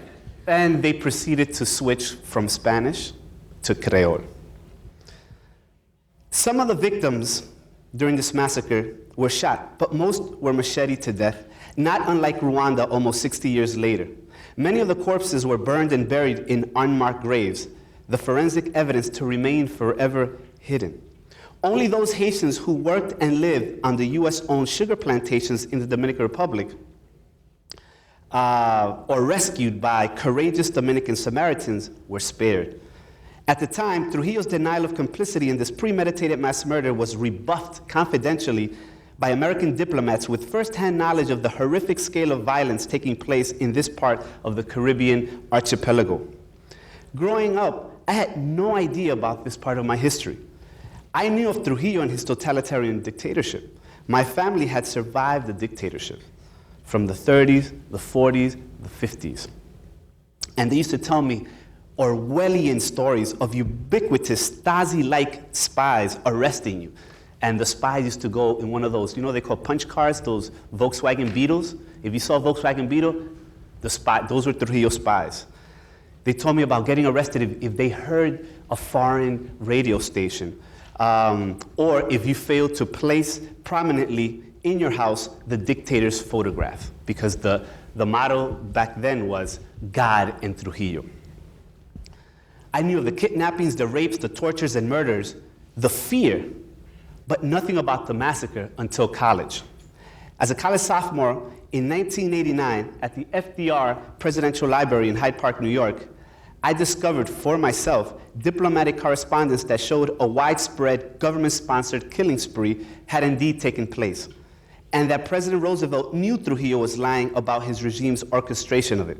And they proceeded to switch from Spanish to Creole. Some of the victims during this massacre were shot, but most were macheted to death, not unlike Rwanda almost 60 years later. Many of the corpses were burned and buried in unmarked graves, the forensic evidence to remain forever hidden. Only those Haitians who worked and lived on the US-owned sugar plantations in the Dominican Republic or rescued by courageous Dominican Samaritans were spared. At the time, Trujillo's denial of complicity in this premeditated mass murder was rebuffed confidentially by American diplomats with first-hand knowledge of the horrific scale of violence taking place in this part of the Caribbean archipelago. Growing up, I had no idea about this part of my history. I knew of Trujillo and his totalitarian dictatorship. My family had survived the dictatorship from the 30s, the 40s, the 50s. And they used to tell me Orwellian stories of ubiquitous Stasi-like spies arresting you. And the spies used to go in one of those, you know, they call punch cars, those Volkswagen Beetles. If you saw a Volkswagen Beetle, those were Trujillo spies. They told me about getting arrested if they heard a foreign radio station, or if you failed to place prominently in your house the dictator's photograph, because the motto back then was God and Trujillo. I knew of the kidnappings, the rapes, the tortures and murders, the fear, but nothing about the massacre until college. As a college sophomore in 1989 at the FDR Presidential Library in Hyde Park, New York, I discovered for myself diplomatic correspondence that showed a widespread government-sponsored killing spree had indeed taken place, and that President Roosevelt knew Trujillo was lying about his regime's orchestration of it.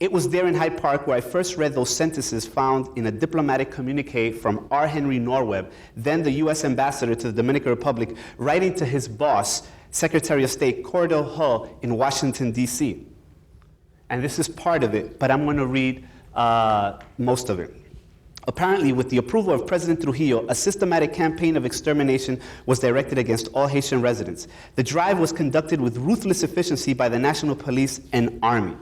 It was there in Hyde Park where I first read those sentences found in a diplomatic communique from R. Henry Norweb, then the US ambassador to the Dominican Republic, writing to his boss, Secretary of State Cordell Hull in Washington, D.C. And this is part of it, but I'm going to read most of it. Apparently, with the approval of President Trujillo, a systematic campaign of extermination was directed against all Haitian residents. The drive was conducted with ruthless efficiency by the National Police and Army.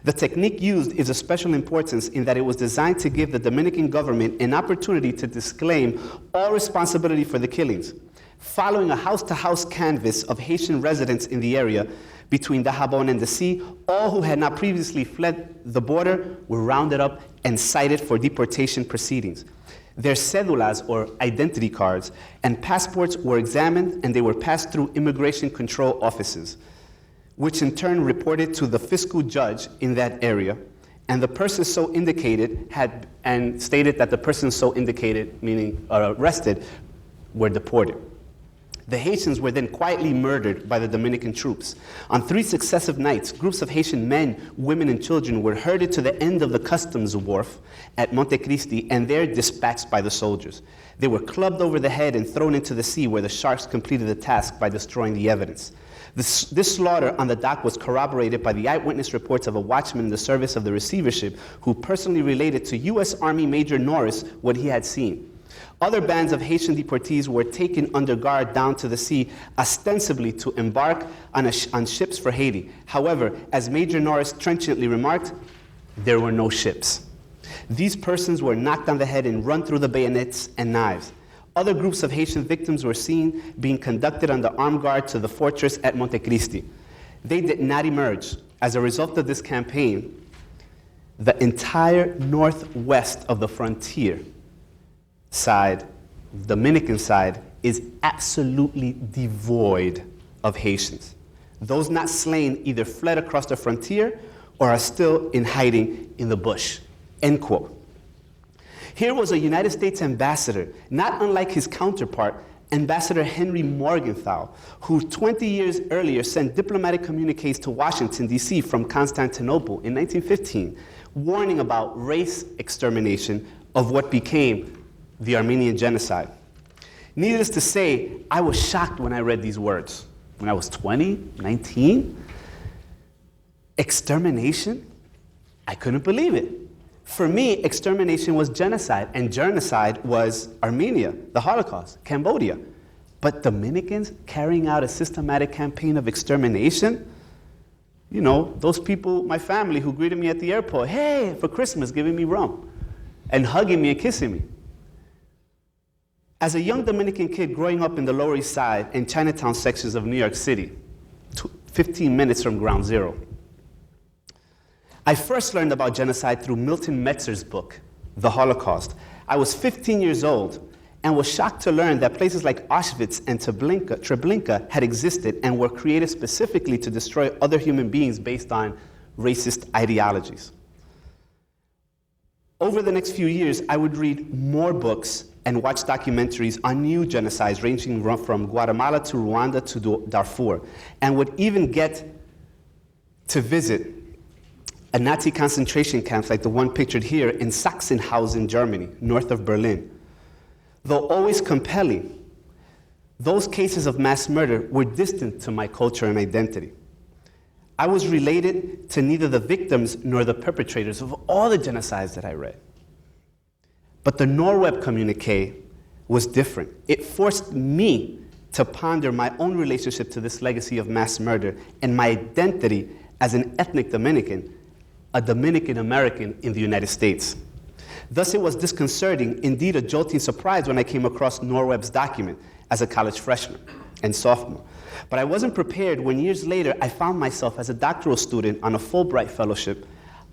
The technique used is of special importance in that it was designed to give the Dominican government an opportunity to disclaim all responsibility for the killings. Following a house-to-house canvass of Haitian residents in the area between Dajabon and the sea, all who had not previously fled the border were rounded up and cited for deportation proceedings. Their cédulas, or identity cards, and passports were examined, and they were passed through immigration control offices, which in turn reported to the fiscal judge in that area, and the person so indicated and stated that the person so indicated, meaning arrested, were deported. The Haitians were then quietly murdered by the Dominican troops. On 3 successive nights, groups of Haitian men, women, and children were herded to the end of the customs wharf at Montecristi and there dispatched by the soldiers. They were clubbed over the head and thrown into the sea, where the sharks completed the task by destroying the evidence. This slaughter on the dock was corroborated by the eyewitness reports of a watchman in the service of the receivership who personally related to U.S. Army Major Norris what he had seen. Other bands of Haitian deportees were taken under guard down to the sea, ostensibly to embark on ships for Haiti. However, as Major Norris trenchantly remarked, there were no ships. These persons were knocked on the head and run through the bayonets and knives. Other groups of Haitian victims were seen being conducted under armed guard to the fortress at Montecristi. They did not emerge. As a result of this campaign, the entire northwest of the frontier side, Dominican side, is absolutely devoid of Haitians. Those not slain either fled across the frontier or are still in hiding in the bush. End quote. Here was a United States ambassador, not unlike his counterpart, Ambassador Henry Morgenthau, who 20 years earlier sent diplomatic communiques to Washington, D.C. from Constantinople in 1915, warning about race extermination of what became the Armenian genocide. Needless to say, I was shocked when I read these words. When I was 20, 19, extermination? I couldn't believe it. For me, extermination was genocide, and genocide was Armenia, the Holocaust, Cambodia. But Dominicans carrying out a systematic campaign of extermination? You know, those people, my family, who greeted me at the airport, hey, for Christmas, giving me rum, and hugging me and kissing me. As a young Dominican kid growing up in the Lower East Side and Chinatown sections of New York City, 15 minutes from Ground Zero, I first learned about genocide through Milton Metzer's book, The Holocaust. I was 15 years old and was shocked to learn that places like Auschwitz and Treblinka had existed and were created specifically to destroy other human beings based on racist ideologies. Over the next few years, I would read more books and watch documentaries on new genocides ranging from Guatemala to Rwanda to Darfur, and would even get to visit a Nazi concentration camps like the one pictured here in Sachsenhausen, Germany, north of Berlin. Though always compelling, those cases of mass murder were distant to my culture and identity. I was related to neither the victims nor the perpetrators of all the genocides that I read. But the Norweb communique was different. It forced me to ponder my own relationship to this legacy of mass murder and my identity as an ethnic Dominican, a Dominican American in the United States. Thus, it was disconcerting, indeed a jolting surprise, when I came across Norweb's document as a college freshman and sophomore. But I wasn't prepared when years later I found myself as a doctoral student on a Fulbright fellowship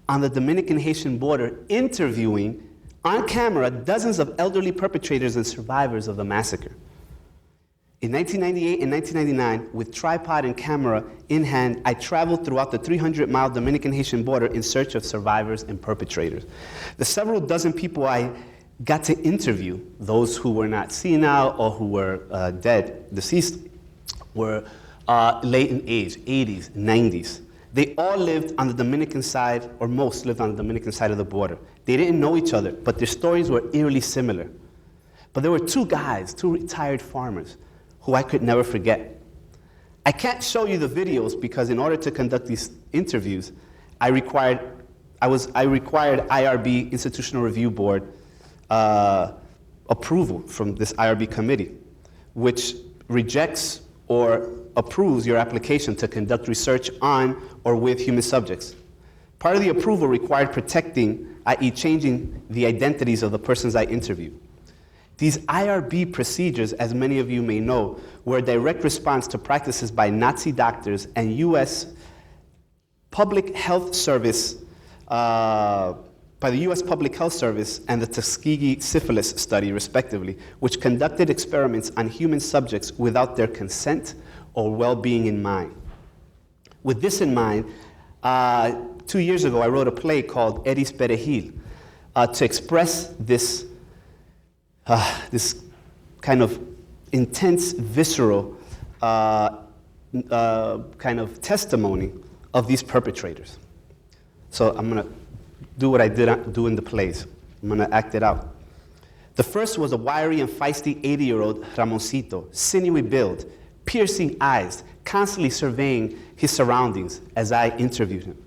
on the Dominican-Haitian border, interviewing on camera dozens of elderly perpetrators and survivors of the massacre. In 1998 and 1999, with tripod and camera in hand, I traveled throughout the 300-mile Dominican-Haitian border in search of survivors and perpetrators. The several dozen people I got to interview, those who were not senile or who were deceased, were late in age, 80s, 90s. They all lived on the Dominican side, or most lived on the Dominican side of the border. They didn't know each other, but their stories were eerily similar. But there were two guys, two retired farmers, who I could never forget. I can't show you the videos because in order to conduct these interviews, I required IRB, Institutional Review Board, approval from this IRB committee, which rejects or approves your application to conduct research on or with human subjects. Part of the approval required protecting, i.e. changing the identities of the persons I interviewed. These IRB procedures, as many of you may know, were a direct response to practices by Nazi doctors and U.S. Public Health Service, by the U.S. Public Health Service and the Tuskegee syphilis study, respectively, which conducted experiments on human subjects without their consent or well-being in mind. With this in mind, 2 years ago, I wrote a play called Eris Perejil to express this kind of intense, visceral kind of testimony of these perpetrators. So I'm going to do what I did do in the plays. I'm going to act it out. The first was a wiry and feisty 80-year-old Ramoncito, sinewy build, piercing eyes, constantly surveying his surroundings as I interviewed him.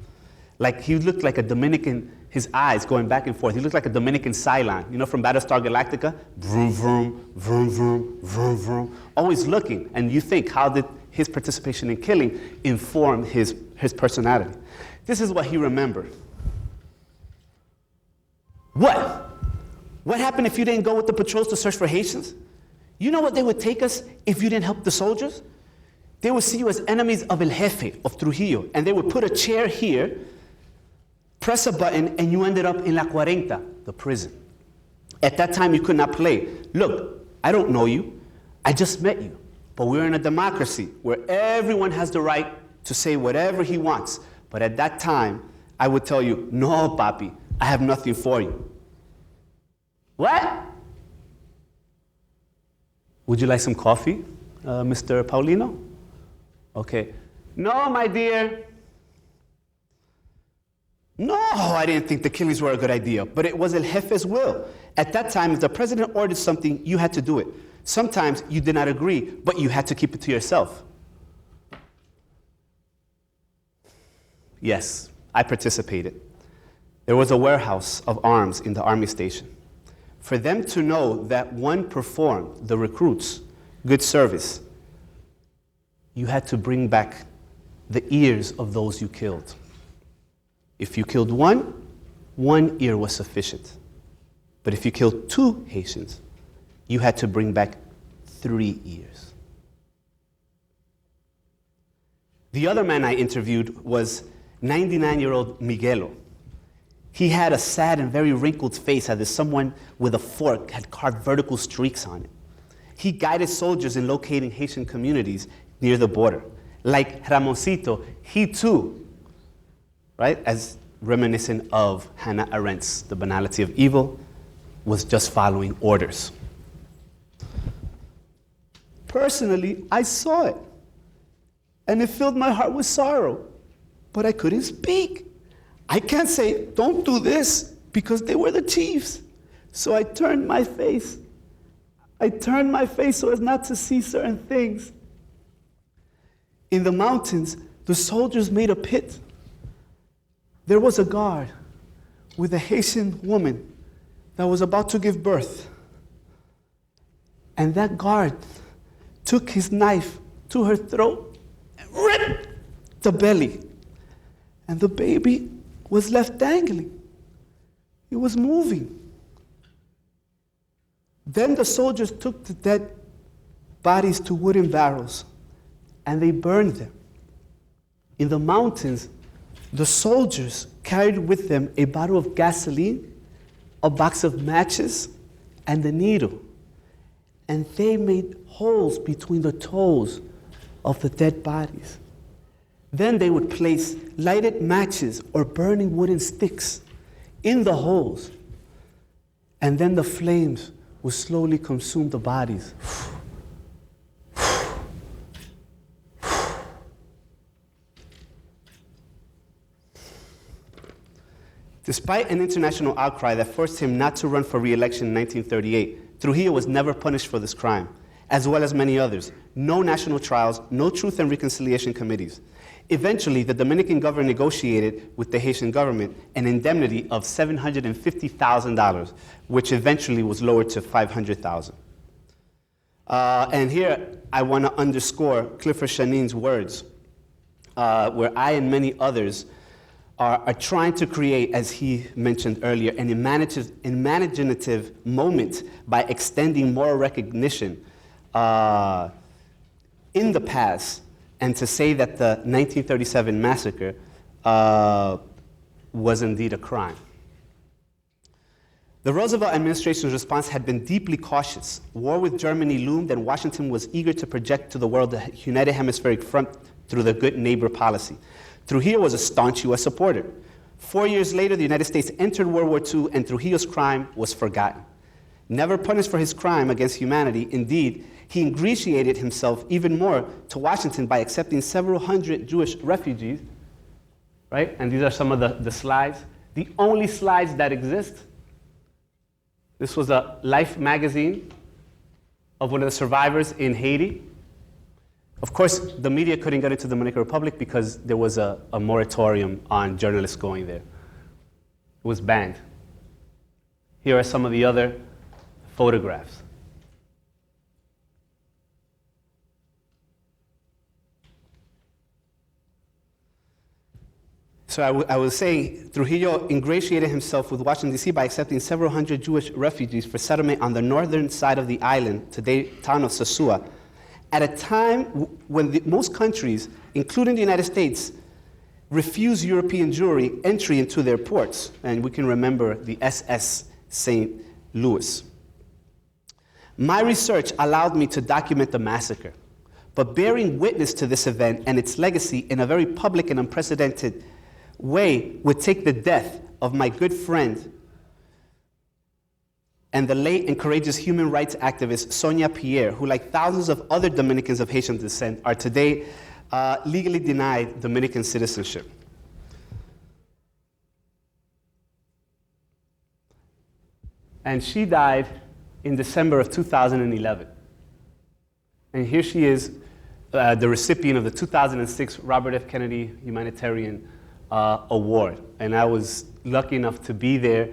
Like he looked like a Dominican, his eyes going back and forth. He looked like a Dominican Cylon, you know, from Battlestar Galactica? Vroom, vroom, vroom, vroom, vroom, vroom. Always looking, and you think, how did his participation in killing inform his personality? This is what he remembered. What? What happened if you didn't go with the patrols to search for Haitians? You know what they would take us if you didn't help the soldiers? They would see you as enemies of El Jefe, of Trujillo, and they would put a chair here, press a button, and you ended up in La Cuarenta, the prison. At that time, you could not play. Look, I don't know you. I just met you. But we're in a democracy where everyone has the right to say whatever he wants. But at that time, I would tell you, no, papi, I have nothing for you. What? Would you like some coffee, Mr. Paulino? Okay. No, my dear. No, I didn't think the killings were a good idea, but it was El Jefe's will. At that time, if the president ordered something, you had to do it. Sometimes you did not agree, but you had to keep it to yourself. Yes, I participated. There was a warehouse of arms in the army station. For them to know that one performed, the recruits, good service, you had to bring back the ears of those you killed. If you killed one ear was sufficient. But if you killed 2 Haitians, you had to bring back 3 ears. The other man I interviewed was 99-year-old Miguelo. He had a sad and very wrinkled face as if someone with a fork had carved vertical streaks on it. He guided soldiers in locating Haitian communities near the border. Like Ramoncito, he too, right, as reminiscent of Hannah Arendt's The Banality of Evil, was just following orders. Personally, I saw it, and it filled my heart with sorrow, but I couldn't speak. I can't say, don't do this, because they were the chiefs. So I turned my face. I turned my face so as not to see certain things. In the mountains, the soldiers made a pit. There was a guard with a Haitian woman that was about to give birth. And that guard took his knife to her throat and ripped the belly. And the baby was left dangling. It was moving. Then the soldiers took the dead bodies to wooden barrels and they burned them. In the mountains, the soldiers carried with them a bottle of gasoline, a box of matches, and a needle. And they made holes between the toes of the dead bodies. Then they would place lighted matches or burning wooden sticks in the holes. And then the flames would slowly consume the bodies. Despite an international outcry that forced him not to run for re-election in 1938, Trujillo was never punished for this crime, as well as many others. No national trials, no truth and reconciliation committees. Eventually, the Dominican government negotiated with the Haitian government an indemnity of $750,000, which eventually was lowered to $500,000. And here, I want to underscore Clifford Chanin's words, where I and many others are trying to create, as he mentioned earlier, an imaginative moment by extending moral recognition in the past, and to say that the 1937 massacre was indeed a crime. The Roosevelt administration's response had been deeply cautious. War with Germany loomed, and Washington was eager to project to the world the United Hemispheric Front through the good neighbor policy. Trujillo was a staunch U.S. supporter. 4 years later, the United States entered World War II, and Trujillo's crime was forgotten. Never punished for his crime against humanity, indeed, he ingratiated himself even more to Washington by accepting several hundred Jewish refugees, right? And these are some of the slides. The only slides that exist. This was a Life magazine of one of the survivors in Haiti. Of course, the media couldn't get into the Dominican Republic because there was a moratorium on journalists going there. It was banned. Here are some of the other photographs. So I was saying, Trujillo ingratiated himself with Washington, D.C. by accepting several hundred Jewish refugees for settlement on the northern side of the island, today town of Sosua, at a time when most countries, including the United States, refuse European Jewry entry into their ports. And we can remember the SS St. Louis. My research allowed me to document the massacre, but bearing witness to this event and its legacy in a very public and unprecedented way would take the death of my good friend and the late and courageous human rights activist Sonia Pierre, who, like thousands of other Dominicans of Haitian descent, are today legally denied Dominican citizenship. And she died in December of 2011. And here she is, the recipient of the 2006 Robert F. Kennedy Humanitarian Award. And I was lucky enough to be there.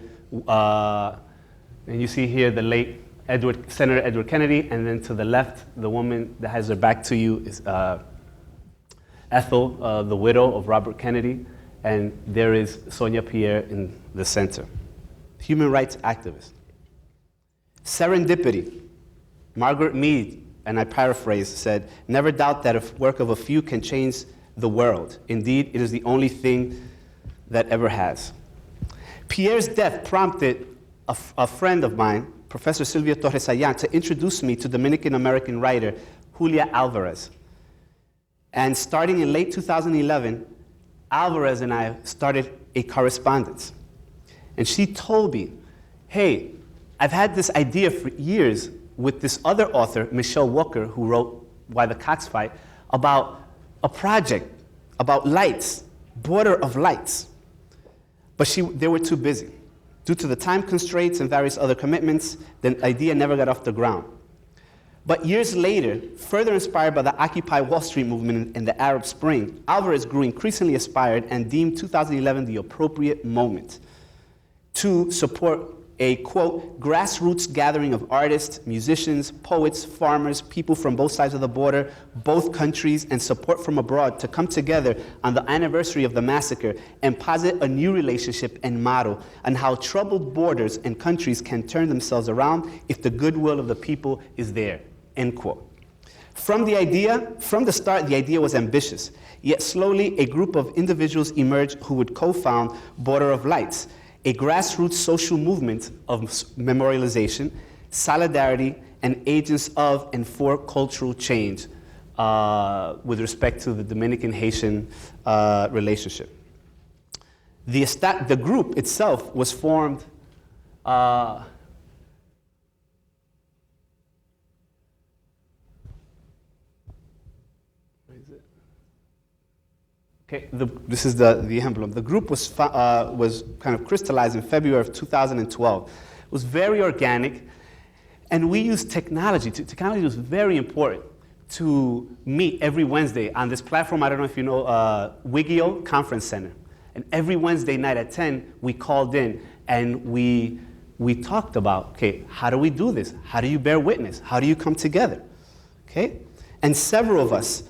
And you see here the late Senator Edward Kennedy, and then to the left, the woman that has her back to you is Ethel, the widow of Robert Kennedy, and there is Sonia Pierre in the center. Human rights activist. Serendipity. Margaret Mead, and I paraphrase, said, "Never doubt that a work of a few can change the world. Indeed, it is the only thing that ever has." Pierre's death prompted a friend of mine, Professor Silvia Torres Allan, to introduce me to Dominican-American writer Julia Alvarez. And starting in late 2011, Alvarez and I started a correspondence. And she told me, hey, I've had this idea for years with this other author, Michelle Walker, who wrote Why the Cocks Fight, about a project about lights, Border of Lights. But they were too busy. Due to the time constraints and various other commitments, the idea never got off the ground. But years later, further inspired by the Occupy Wall Street movement and the Arab Spring, Alvarez grew increasingly inspired and deemed 2011 the appropriate moment to support a, quote, grassroots gathering of artists, musicians, poets, farmers, people from both sides of the border, both countries, and support from abroad to come together on the anniversary of the massacre and posit a new relationship and model on how troubled borders and countries can turn themselves around if the goodwill of the people is there, end quote. From the start, the idea was ambitious, yet slowly a group of individuals emerged who would co-found Border of Lights, a grassroots social movement of memorialization, solidarity, and agents of and for cultural change with respect to the Dominican-Haitian relationship. The group itself was formed okay, this is the emblem. The group was kind of crystallized in February of 2012. It was very organic, and we used technology. Technology was very important to meet every Wednesday on this platform. I don't know if you know Wigio Conference Center. And every Wednesday night at 10, we called in and we talked about, okay, how do we do this? How do you bear witness? How do you come together? Okay? And several of us,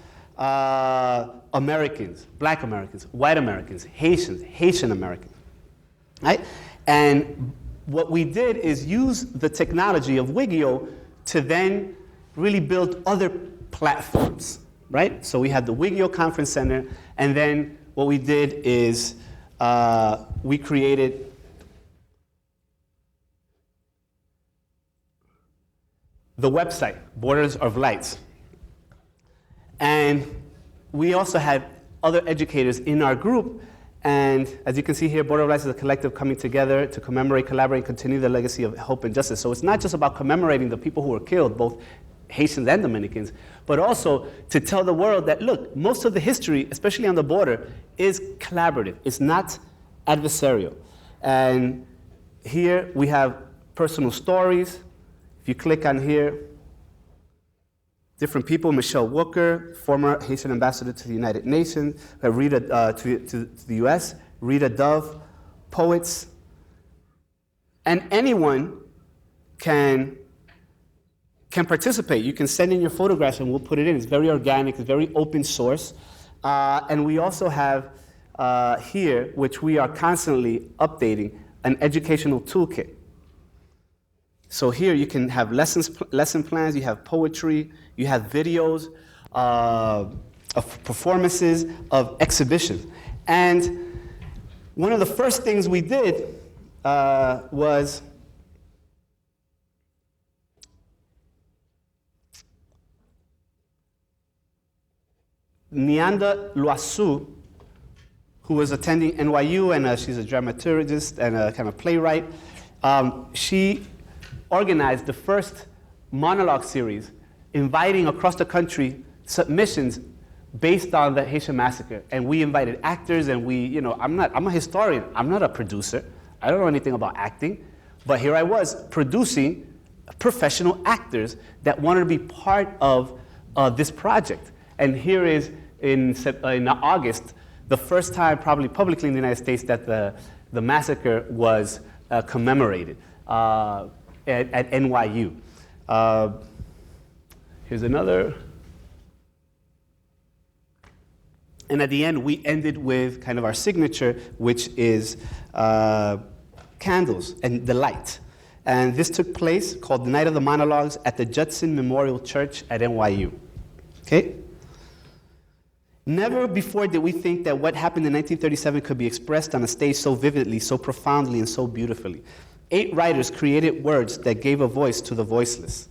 Americans, Black Americans, white Americans, Haitians, Haitian Americans, right? And what we did is use the technology of Wigio to then really build other platforms, right? So we had the Wigio Conference Center, and then what we did is we created the website, Borders of Lights. And we also had other educators in our group, and as you can see here, Border of Lights is a collective coming together to commemorate, collaborate, and continue the legacy of hope and justice. So it's not just about commemorating the people who were killed, both Haitians and Dominicans, but also to tell the world that, look, most of the history, especially on the border, is collaborative. It's not adversarial. And here we have personal stories. If you click on here, different people, Michelle Walker, former Haitian ambassador to the United Nations, Rita, to the US, Rita Dove, poets, and anyone can participate. You can send in your photographs and we'll put it in. It's very organic, it's very open source. And we also have here, which we are constantly updating, an educational toolkit. So here you can have lesson plans, you have poetry, you have videos of performances, of exhibitions. And one of the first things we did was Nianda Loiseau, who was attending NYU, and she's a dramaturgist and a kind of playwright. She organized the first monologue series, inviting across the country submissions based on the Haitian massacre. And we invited actors, and I'm a historian, I'm not a producer. I don't know anything about acting, but here I was producing professional actors that wanted to be part of this project. And here is in August, the first time probably publicly in the United States that the massacre was commemorated at NYU. Here's another. And at the end, we ended with kind of our signature, which is candles and the light. And this took place, called the Night of the Monologues, at the Judson Memorial Church at NYU. Okay? Never before did we think that what happened in 1937 could be expressed on a stage so vividly, so profoundly, and so beautifully. 8 writers created words that gave a voice to the voiceless.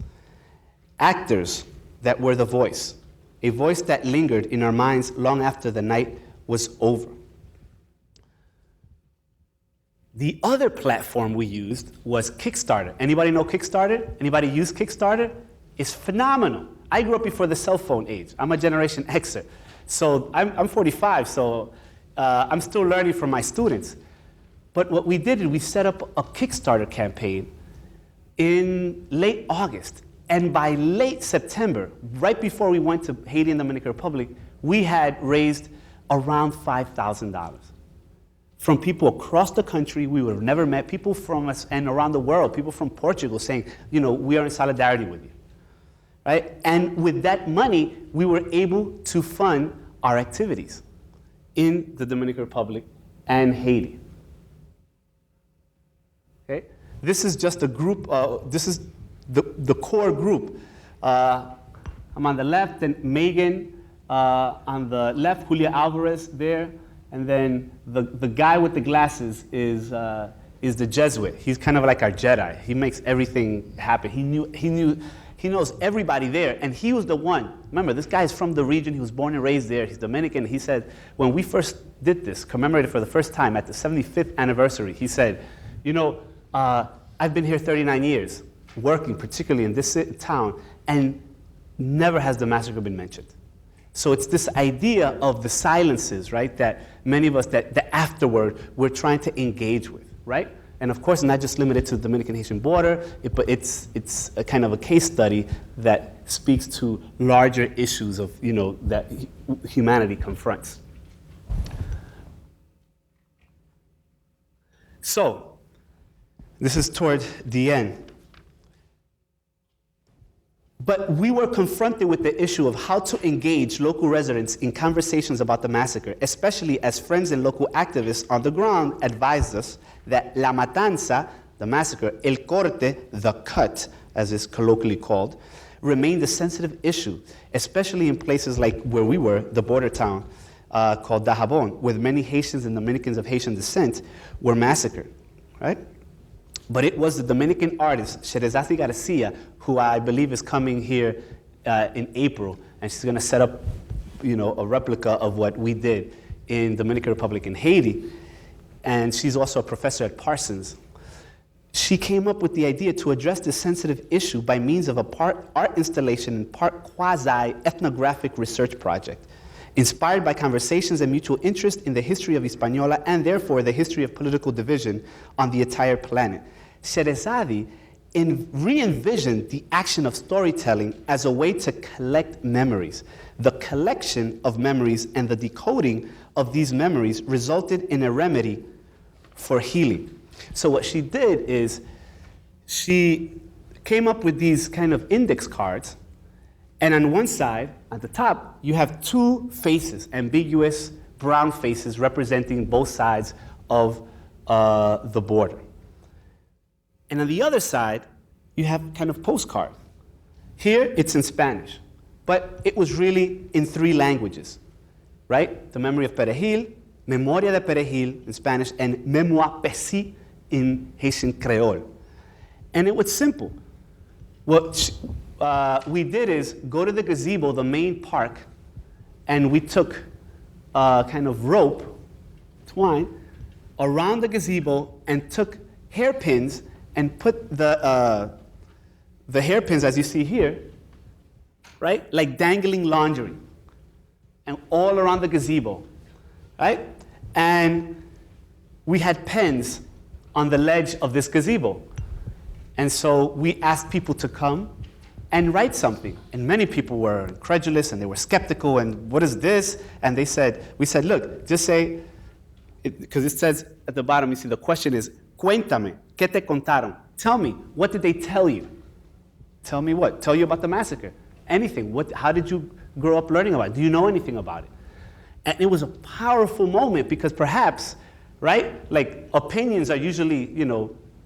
Actors that were the voice. A voice that lingered in our minds long after the night was over. The other platform we used was Kickstarter. Anybody know Kickstarter? Anybody use Kickstarter? It's phenomenal. I grew up before the cell phone age. I'm a Generation Xer. So I'm 45, so I'm still learning from my students. But what we did is we set up a Kickstarter campaign in late August. And by late September, right before we went to Haiti and the Dominican Republic, we had raised around $5,000 from people across the country we would have never met, people from us and around the world, people from Portugal saying, we are in solidarity with you, right? And with that money, we were able to fund our activities in the Dominican Republic and Haiti. Okay? This is just a group, this is the core group. I'm on the left, and Megan on the left, Julia Alvarez there, and then the guy with the glasses is the Jesuit. He's kind of like our Jedi. He makes everything happen. He knows everybody there, and he was the one. Remember, this guy is from the region. He was born and raised there. He's Dominican. He said, when we first did this, commemorated for the first time at the 75th anniversary, he said, I've been here 39 years, working particularly in this town, and never has the massacre been mentioned. So it's this idea of the silences, right, that many of us, that the afterward, we're trying to engage with, right? And of course, not just limited to the Dominican-Haitian border, but it's a kind of a case study that speaks to larger issues of, that humanity confronts. So, this is toward the end. But we were confronted with the issue of how to engage local residents in conversations about the massacre, especially as friends and local activists on the ground advised us that la matanza, the massacre, el corte, the cut, as it's colloquially called, remained a sensitive issue, especially in places like where we were, the border town called Dajabon, where many Haitians and Dominicans of Haitian descent were massacred, right? But it was the Dominican artist, Sherezazi Garcia, who I believe is coming here in April, and she's going to set up, a replica of what we did in Dominican Republic and Haiti. And she's also a professor at Parsons. She came up with the idea to address this sensitive issue by means of a part art installation and part quasi-ethnographic research project, inspired by conversations and mutual interest in the history of Hispaniola and therefore the history of political division on the entire planet. Sherezazi re-envisioned the action of storytelling as a way to collect memories. The collection of memories and the decoding of these memories resulted in a remedy for healing. So what she did is she came up with these kind of index cards, and on one side, at the top, you have 2 faces, ambiguous brown faces representing both sides of the border. And on the other side, you have kind of postcard. Here, it's in Spanish, but it was really in 3 languages, right? The memory of Perejil, Memoria de Perejil in Spanish, and Mémoire Pesi in Haitian Creole. And it was simple. What we did is go to the gazebo, the main park, and we took kind of rope, twine, around the gazebo and took hairpins and put the hairpins, as you see here, right? Like dangling lingerie, and all around the gazebo, right? And we had pens on the ledge of this gazebo. And so we asked people to come and write something. And many people were incredulous and they were skeptical, and what is this? And we said, look, just say, because it says at the bottom, you see the question is, cuéntame, ¿qué te contaron? Tell me, what did they tell you? Tell me what? Tell you about the massacre. Anything. How did you grow up learning about it? Do you know anything about it? And it was a powerful moment because perhaps, right, like opinions are usually,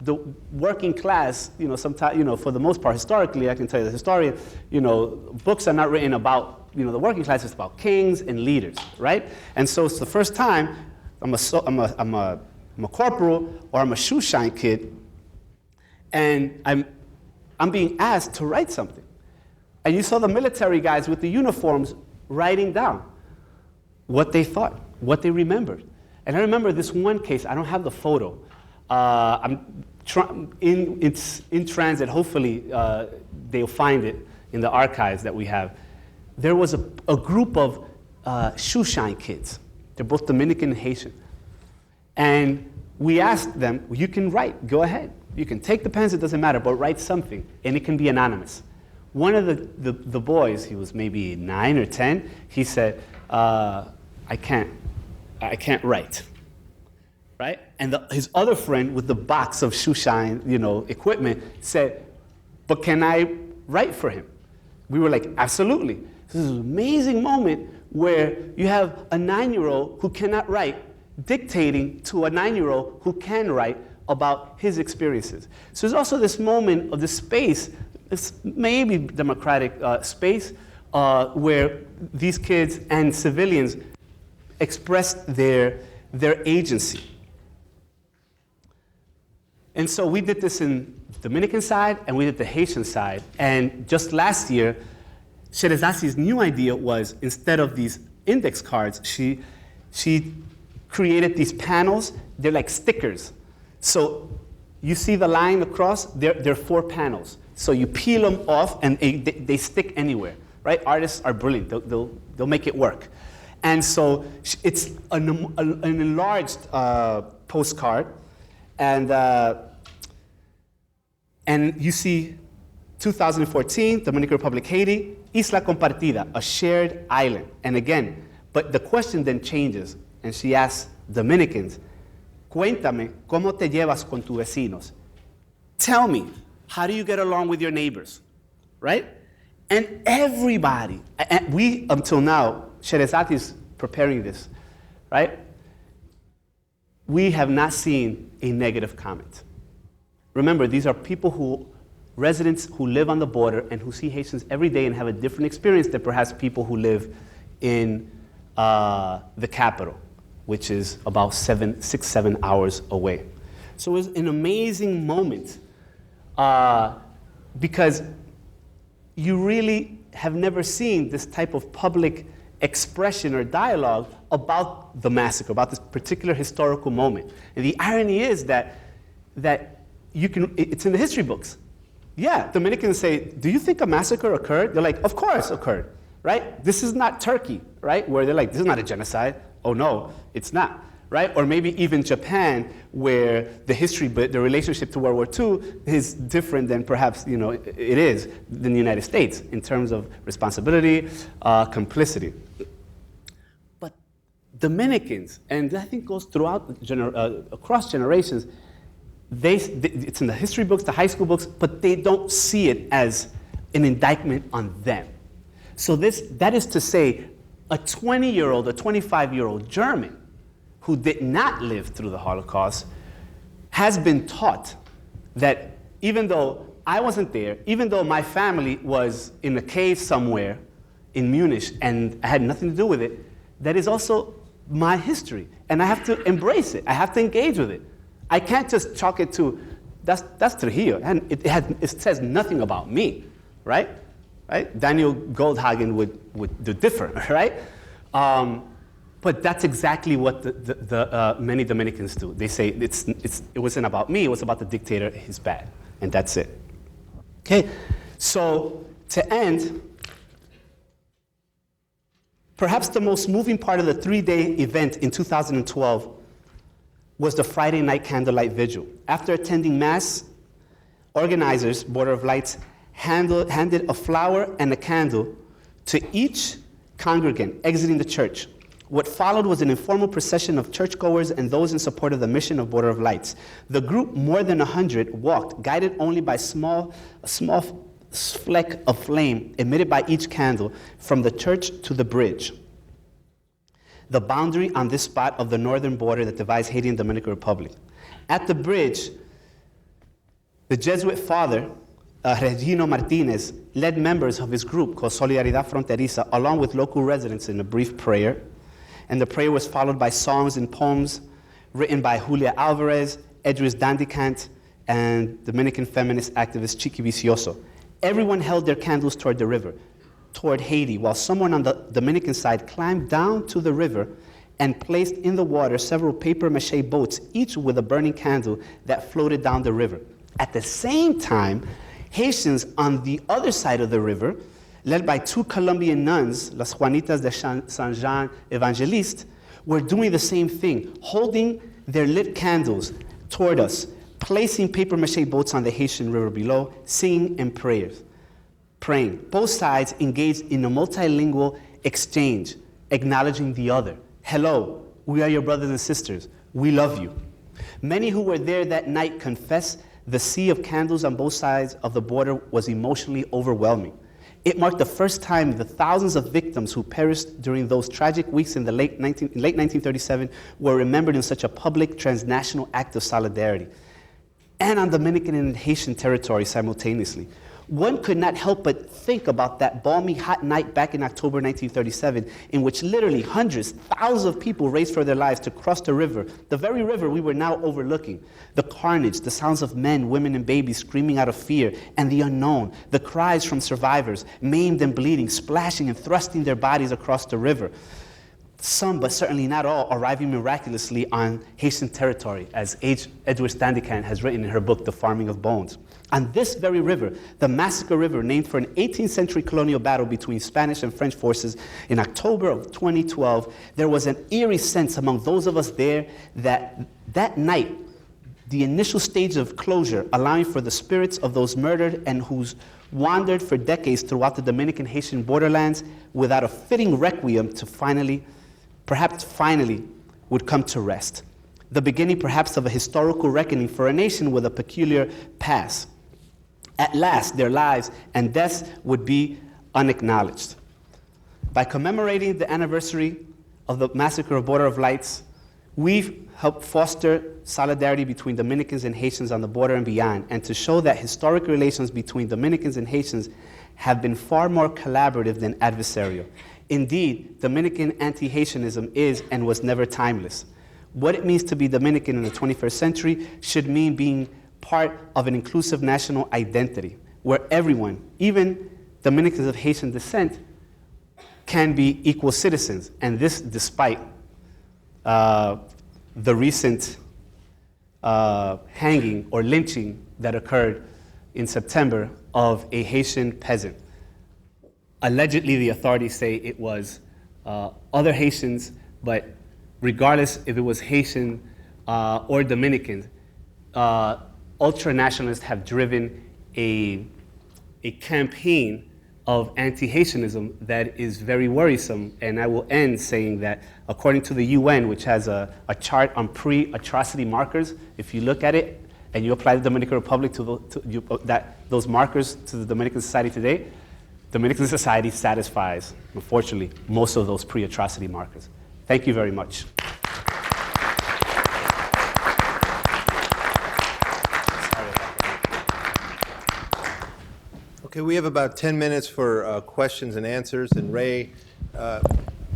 the working class, sometimes, for the most part, historically, I can tell you the historian, books are not written about, the working class. It's about kings and leaders, right? And so it's the first time I'm a corporal or I'm a shoe shine kid, and I'm being asked to write something. And you saw the military guys with the uniforms writing down what they thought, what they remembered. And I remember this one case, I don't have the photo. It's in transit, hopefully they'll find it in the archives that we have. There was a group of shoe shine kids. They're both Dominican-Haitian. And we asked them, well, you can write, go ahead. You can take the pens, it doesn't matter, but write something, and it can be anonymous. One of the boys, he was maybe 9 or 10, he said, I can't write, right? And his other friend with the box of shoe shine, equipment said, but can I write for him? We were like, absolutely. This is an amazing moment where you have a 9-year-old who cannot write dictating to a 9-year-old who can write about his experiences. So there's also this moment of this space, this maybe democratic space, where these kids and civilians expressed their agency. And so we did this in the Dominican side and we did the Haitian side. And just last year, Sherezade's new idea was, instead of these index cards, she created these panels. They're like stickers. So you see the line across, they're 4 panels. So you peel them off and they stick anywhere, right? Artists are brilliant, they'll make it work. And so it's an enlarged postcard, and you see 2014, Dominican Republic, Haiti, Isla Compartida, a shared island. And again, but the question then changes, and she asks Dominicans, cuéntame cómo te llevas con tus vecinos. Tell me, how do you get along with your neighbors, right? And everybody, and we, until now, Sherezade is preparing this, right? We have not seen a negative comment. Remember, these are people residents who live on the border and who see Haitians every day and have a different experience than perhaps people who live in the capital, which is about 6-7 hours away. So it was an amazing moment because you really have never seen this type of public expression or dialogue about the massacre, about this particular historical moment. And the irony is that it's in the history books. Yeah, Dominicans say, do you think a massacre occurred? They're like, of course occurred, right? This is not Turkey, right? Where they're like, this is not a genocide. Oh no, it's not, right? Or maybe even Japan, where the relationship to World War II is different than perhaps, it is than the United States in terms of responsibility, complicity. But Dominicans, and I think goes throughout, across generations, it's in the history books, the high school books, but they don't see it as an indictment on them. So that is to say, a 20-year-old, a 25-year-old German who did not live through the Holocaust has been taught that even though I wasn't there, even though my family was in a cave somewhere in Munich and I had nothing to do with it, that is also my history. And I have to embrace it. I have to engage with it. I can't just chalk it to, that's Trujillo, and it says nothing about me, right? Right? Daniel Goldhagen would differ, right? But that's exactly what the many Dominicans do. They say it wasn't about me, it was about the dictator, he's bad, and that's it. Okay, so to end, perhaps the most moving part of the 3-day event in 2012 was the Friday night candlelight vigil. After attending Mass, organizers, Border of Lights, handed a flower and a candle to each congregant exiting the church. What followed was an informal procession of churchgoers and those in support of the mission of Border of Lights. The group, more than 100, walked, guided only by a small fleck of flame emitted by each candle from the church to the bridge, the boundary on this spot of the northern border that divides Haiti and Dominican Republic. At the bridge, the Jesuit father, Regino Martinez, led members of his group called Solidaridad Fronteriza, along with local residents, in a brief prayer. And the prayer was followed by songs and poems written by Julia Alvarez, Edris Dandicant, and Dominican feminist activist Chiqui Vicioso. Everyone held their candles toward the river, toward Haiti, while someone on the Dominican side climbed down to the river and placed in the water several papier-mâché boats, each with a burning candle that floated down the river. At the same time, Haitians on the other side of the river, led by 2 Colombian nuns, Las Juanitas de Saint Jean Evangeliste, were doing the same thing, holding their lit candles toward us, placing papier-mâché boats on the Haitian river below, singing and praying. Both sides engaged in a multilingual exchange, acknowledging the other. Hello, we are your brothers and sisters. We love you. Many who were there that night confess the sea of candles on both sides of the border was emotionally overwhelming. It marked the first time the thousands of victims who perished during those tragic weeks in the late 1937 were remembered in such a public transnational act of solidarity, and on Dominican and Haitian territory simultaneously. One could not help but think about that balmy hot night back in October 1937, in which literally hundreds, thousands of people raced for their lives to cross the river, the very river we were now overlooking. The carnage, the sounds of men, women, and babies screaming out of fear, and the unknown, the cries from survivors, maimed and bleeding, splashing and thrusting their bodies across the river. Some, but certainly not all, arriving miraculously on Haitian territory, as Edward Standicant has written in her book, The Farming of Bones. On this very river, the Massacre River, named for an 18th century colonial battle between Spanish and French forces in October of 2012, there was an eerie sense among those of us there that night, the initial stage of closure, allowing for the spirits of those murdered and who's wandered for decades throughout the Dominican-Haitian borderlands without a fitting requiem to perhaps finally, would come to rest. The beginning, perhaps, of a historical reckoning for a nation with a peculiar past. At last, their lives and deaths would be unacknowledged. By commemorating the anniversary of the Massacre of Border of Lights, we've helped foster solidarity between Dominicans and Haitians on the border and beyond, and to show that historic relations between Dominicans and Haitians have been far more collaborative than adversarial. Indeed, Dominican anti-Haitianism is and was never timeless. What it means to be Dominican in the 21st century should mean being part of an inclusive national identity, where everyone, even Dominicans of Haitian descent, can be equal citizens, and this despite the recent hanging or lynching that occurred in September of a Haitian peasant. Allegedly, the authorities say it was other Haitians, but regardless if it was Haitian or Dominican, ultra-nationalists have driven a campaign of anti-Haitianism that is very worrisome. And I will end saying that according to the UN, which has a chart on pre-atrocity markers, if you look at it and you apply the Dominican Republic those markers to the Dominican society today, Dominican society satisfies, unfortunately, most of those pre-atrocity markers. Thank you very much. Okay, we have about 10 minutes for questions and answers. And Ray,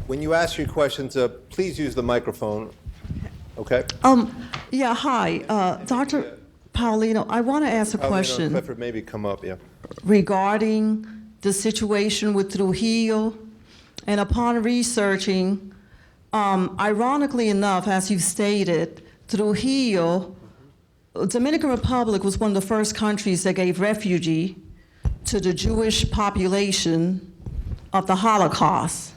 when you ask your questions, please use the microphone. Okay? Yeah, hi. Dr. Paulino, I want to ask a question Clifford, maybe come up, yeah. regarding the situation with Trujillo. And upon researching, Ironically enough, as you stated, Trujillo, Dominican Republic was one of the first countries that gave refugee to the Jewish population of the Holocaust.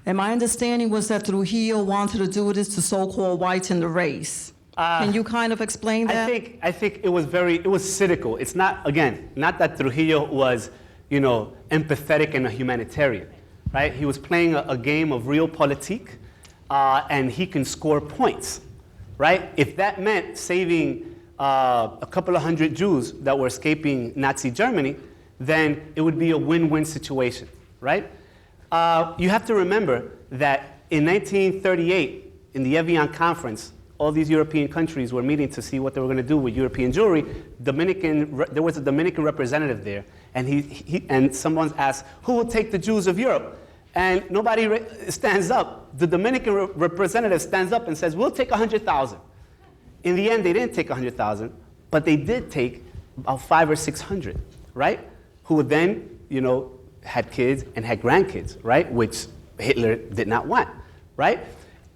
And my understanding was that Trujillo wanted to do this to so-called whites in the race. Can you kind of explain that? I think it was cynical. It's not, again, not that Trujillo was, empathetic and a humanitarian, right? He was playing a game of realpolitik, and he can score points, right? If that meant saving a couple of hundred Jews that were escaping Nazi Germany, then it would be a win-win situation, right? You have to remember that in 1938, in the Evian Conference, all these European countries were meeting to see what they were going to do with European Jewry. There was a Dominican representative there, and someone asked, who will take the Jews of Europe? And nobody stands up. The Dominican representative stands up and says, we'll take 100,000. In the end, they didn't take 100,000, but they did take about 500 or 600, right? Who then, had kids and had grandkids, right? Which Hitler did not want, right?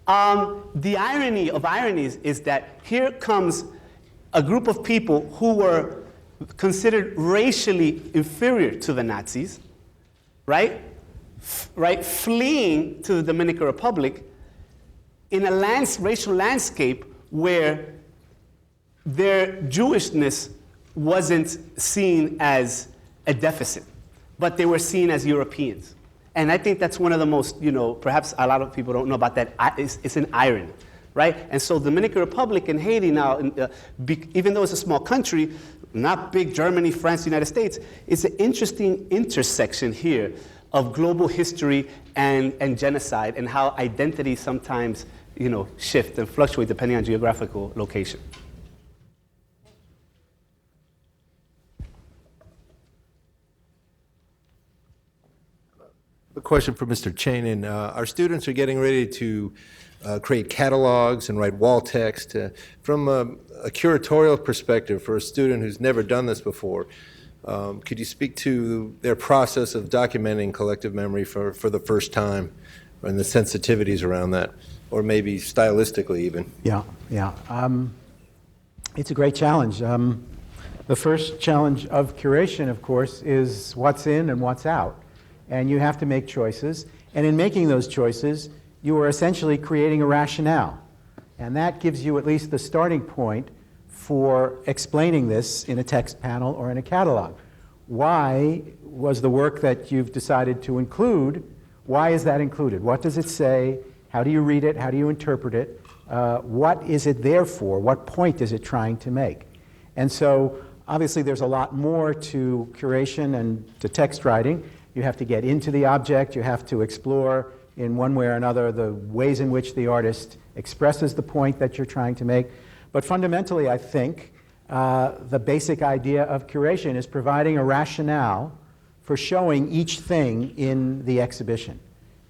The irony of ironies is that here comes a group of people who were considered racially inferior to the Nazis, right? Fleeing to the Dominican Republic in a racial landscape where their Jewishness wasn't seen as a deficit, but they were seen as Europeans. And I think that's one of the most, perhaps a lot of people don't know about that. It's an irony, right? And so Dominican Republic and Haiti now, even though it's a small country, not big Germany, France, United States, it's an interesting intersection here of global history and genocide and how identities sometimes, shift and fluctuate depending on geographical location. A question for Mr. Chanin. Our students are getting ready to create catalogs and write wall text. From a curatorial perspective, for a student who's never done this before, could you speak to their process of documenting collective memory for the first time and the sensitivities around that, or maybe stylistically even? Yeah. It's a great challenge. The first challenge of curation, of course, is what's in and what's out. And you have to make choices. And in making those choices, you are essentially creating a rationale. And that gives you at least the starting point for explaining this in a text panel or in a catalog. Why was the work that you've decided to include, why is that included? What does it say? How do you read it? How do you interpret it? What is it there for? What point is it trying to make? And so, obviously, there's a lot more to curation and to text writing. You have to get into the object. You have to explore in one way or another the ways in which the artist expresses the point that you're trying to make. But fundamentally, I think the basic idea of curation is providing a rationale for showing each thing in the exhibition.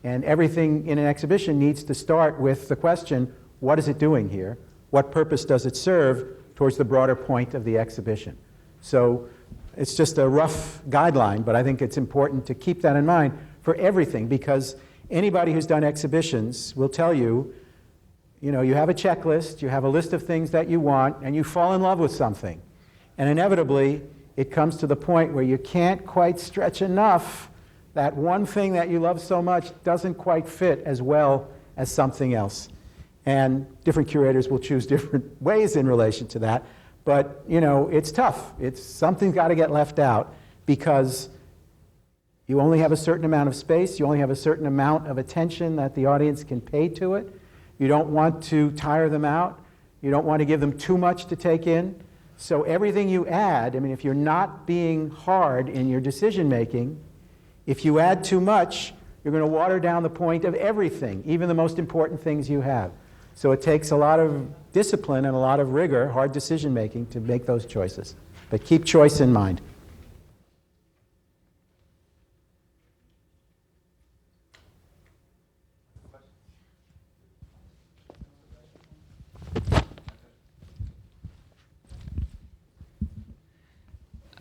And everything in an exhibition needs to start with the question, what is it doing here? What purpose does it serve towards the broader point of the exhibition? So it's just a rough guideline, but I think it's important to keep that in mind for everything, because anybody who's done exhibitions will tell you, you have a checklist, you have a list of things that you want, and you fall in love with something. And inevitably, it comes to the point where you can't quite stretch enough. That one thing that you love so much doesn't quite fit as well as something else. And different curators will choose different ways in relation to that. But, it's tough. Something's got to get left out, because you only have a certain amount of space. You only have a certain amount of attention that the audience can pay to it. You don't want to tire them out. You don't want to give them too much to take in. So everything you add, if you're not being hard in your decision-making, if you add too much, you're going to water down the point of everything, even the most important things you have. So it takes a lot of discipline and a lot of rigor, hard decision-making, to make those choices. But keep choice in mind.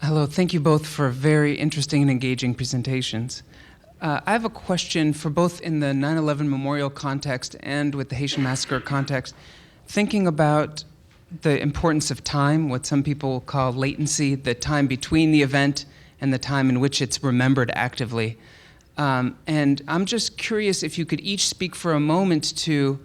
Hello, thank you both for very interesting and engaging presentations. I have a question for both in the 9/11 memorial context and with the Haitian massacre context, thinking about the importance of time, what some people call latency, the time between the event and the time in which it's remembered actively. And I'm just curious if you could each speak for a moment to,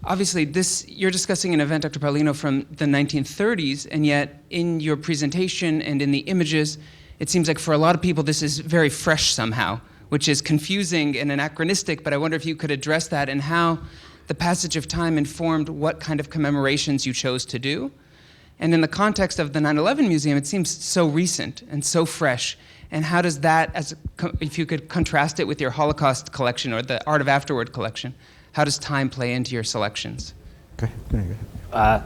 obviously you're discussing an event, Dr. Paulino, from the 1930s, and yet in your presentation and in the images, it seems like for a lot of people this is very fresh somehow, which is confusing and anachronistic, but I wonder if you could address that and how the passage of time informed what kind of commemorations you chose to do. And in the context of the 9/11 Museum, it seems so recent and so fresh. And how does that, if you could contrast it with your Holocaust collection or the Art of Afterward collection, how does time play into your selections? Okay, go ahead.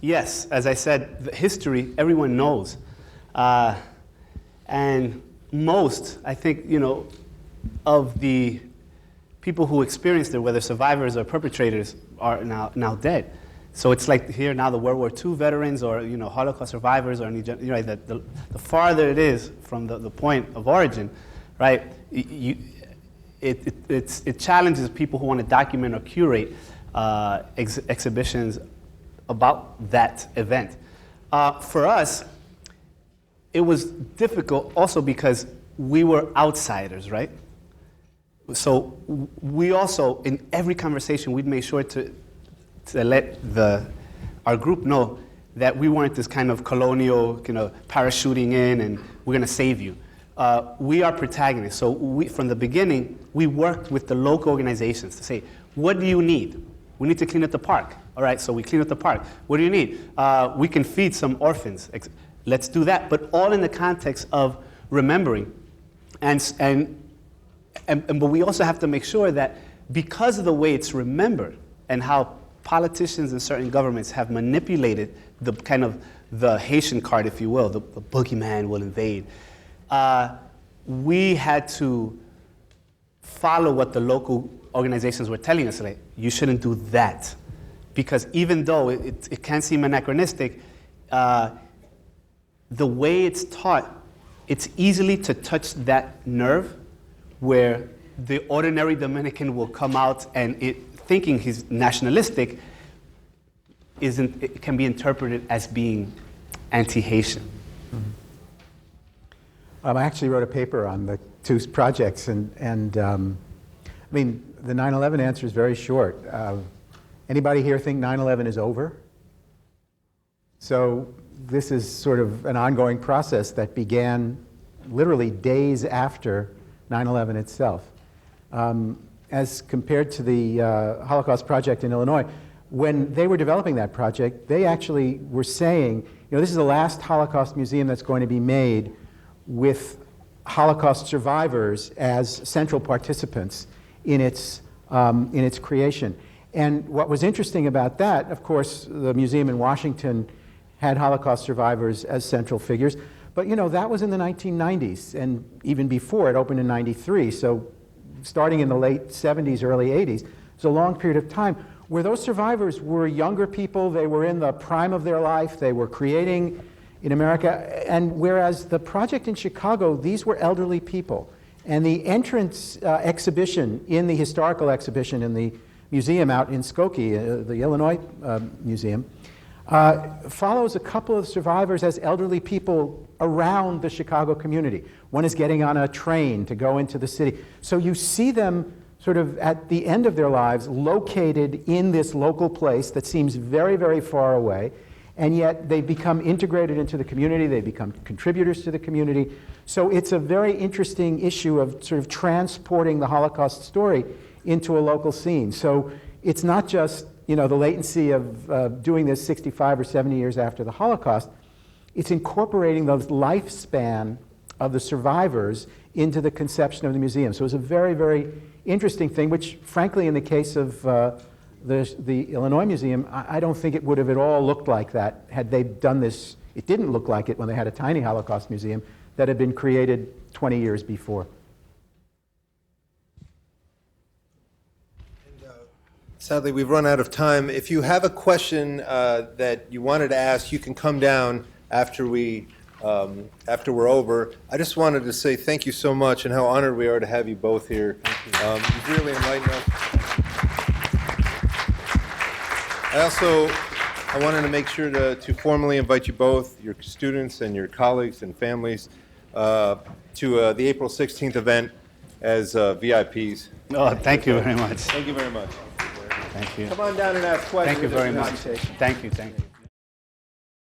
Yes, as I said, the history, everyone knows. And most, I think, of the people who experienced it, whether survivors or perpetrators, are now dead. So it's like here now the World War II veterans or Holocaust survivors or the farther it is from the point of origin, right? It challenges people who want to document or curate exhibitions about that event. For us, it was difficult also because we were outsiders, right? So we also, in every conversation, we'd make sure to let our group know that we weren't this kind of colonial, parachuting in and we're going to save you. We are protagonists. So from the beginning, we worked with the local organizations to say, what do you need? We need to clean up the park. All right, so we clean up the park. What do you need? We can feed some orphans. Let's do that, but all in the context of remembering. But we also have to make sure that because of the way it's remembered and how politicians and certain governments have manipulated the Haitian card, if you will, the boogeyman will invade, we had to follow what the local organizations were telling us, like, you shouldn't do that. Because even though it can seem anachronistic, the way it's taught, it's easily to touch that nerve where the ordinary Dominican will come out and thinking he's nationalistic it can be interpreted as being anti-Haitian. Mm-hmm. I actually wrote a paper on the two projects, and I mean, the 9/11 answer is very short. Anybody here think 9/11 is over? So this is sort of an ongoing process that began literally days after 9/11 itself. As compared to the Holocaust Project in Illinois, when they were developing that project, they actually were saying, this is the last Holocaust museum that's going to be made with Holocaust survivors as central participants in its creation. And what was interesting about that, of course, the museum in Washington had Holocaust survivors as central figures, but that was in the 1990s, and even before, it opened in 93, so starting in the late 70s, early 80s, it's a long period of time where those survivors were younger people, they were in the prime of their life, they were creating in America, and whereas the project in Chicago, these were elderly people. And the entrance exhibition in the historical exhibition in the museum out in Skokie, the Illinois museum, follows a couple of survivors as elderly people around the Chicago community. One is getting on a train to go into the city. So you see them sort of at the end of their lives located in this local place that seems very, very far away, and yet they become integrated into the community, they become contributors to the community. So it's a very interesting issue of sort of transporting the Holocaust story into a local scene. So it's not just the latency of doing this 65 or 70 years after the Holocaust, it's incorporating the lifespan of the survivors into the conception of the museum. So it's a very, very interesting thing, which frankly in the case of the Illinois Museum, I don't think it would have at all looked like that had they done this. It didn't look like it when they had a tiny Holocaust museum that had been created 20 years before. Sadly, we've run out of time. If you have a question that you wanted to ask, you can come down after we after we're over. I just wanted to say thank you so much and how honored we are to have you both here. You've really enlightened us. I wanted to make sure to formally invite you both, your students and your colleagues and families, to the April 16th event as VIPs. Oh, thank you very much. Thank you very much. Thank you. Come on down and ask questions. Thank you very much. Presentation. Thank you.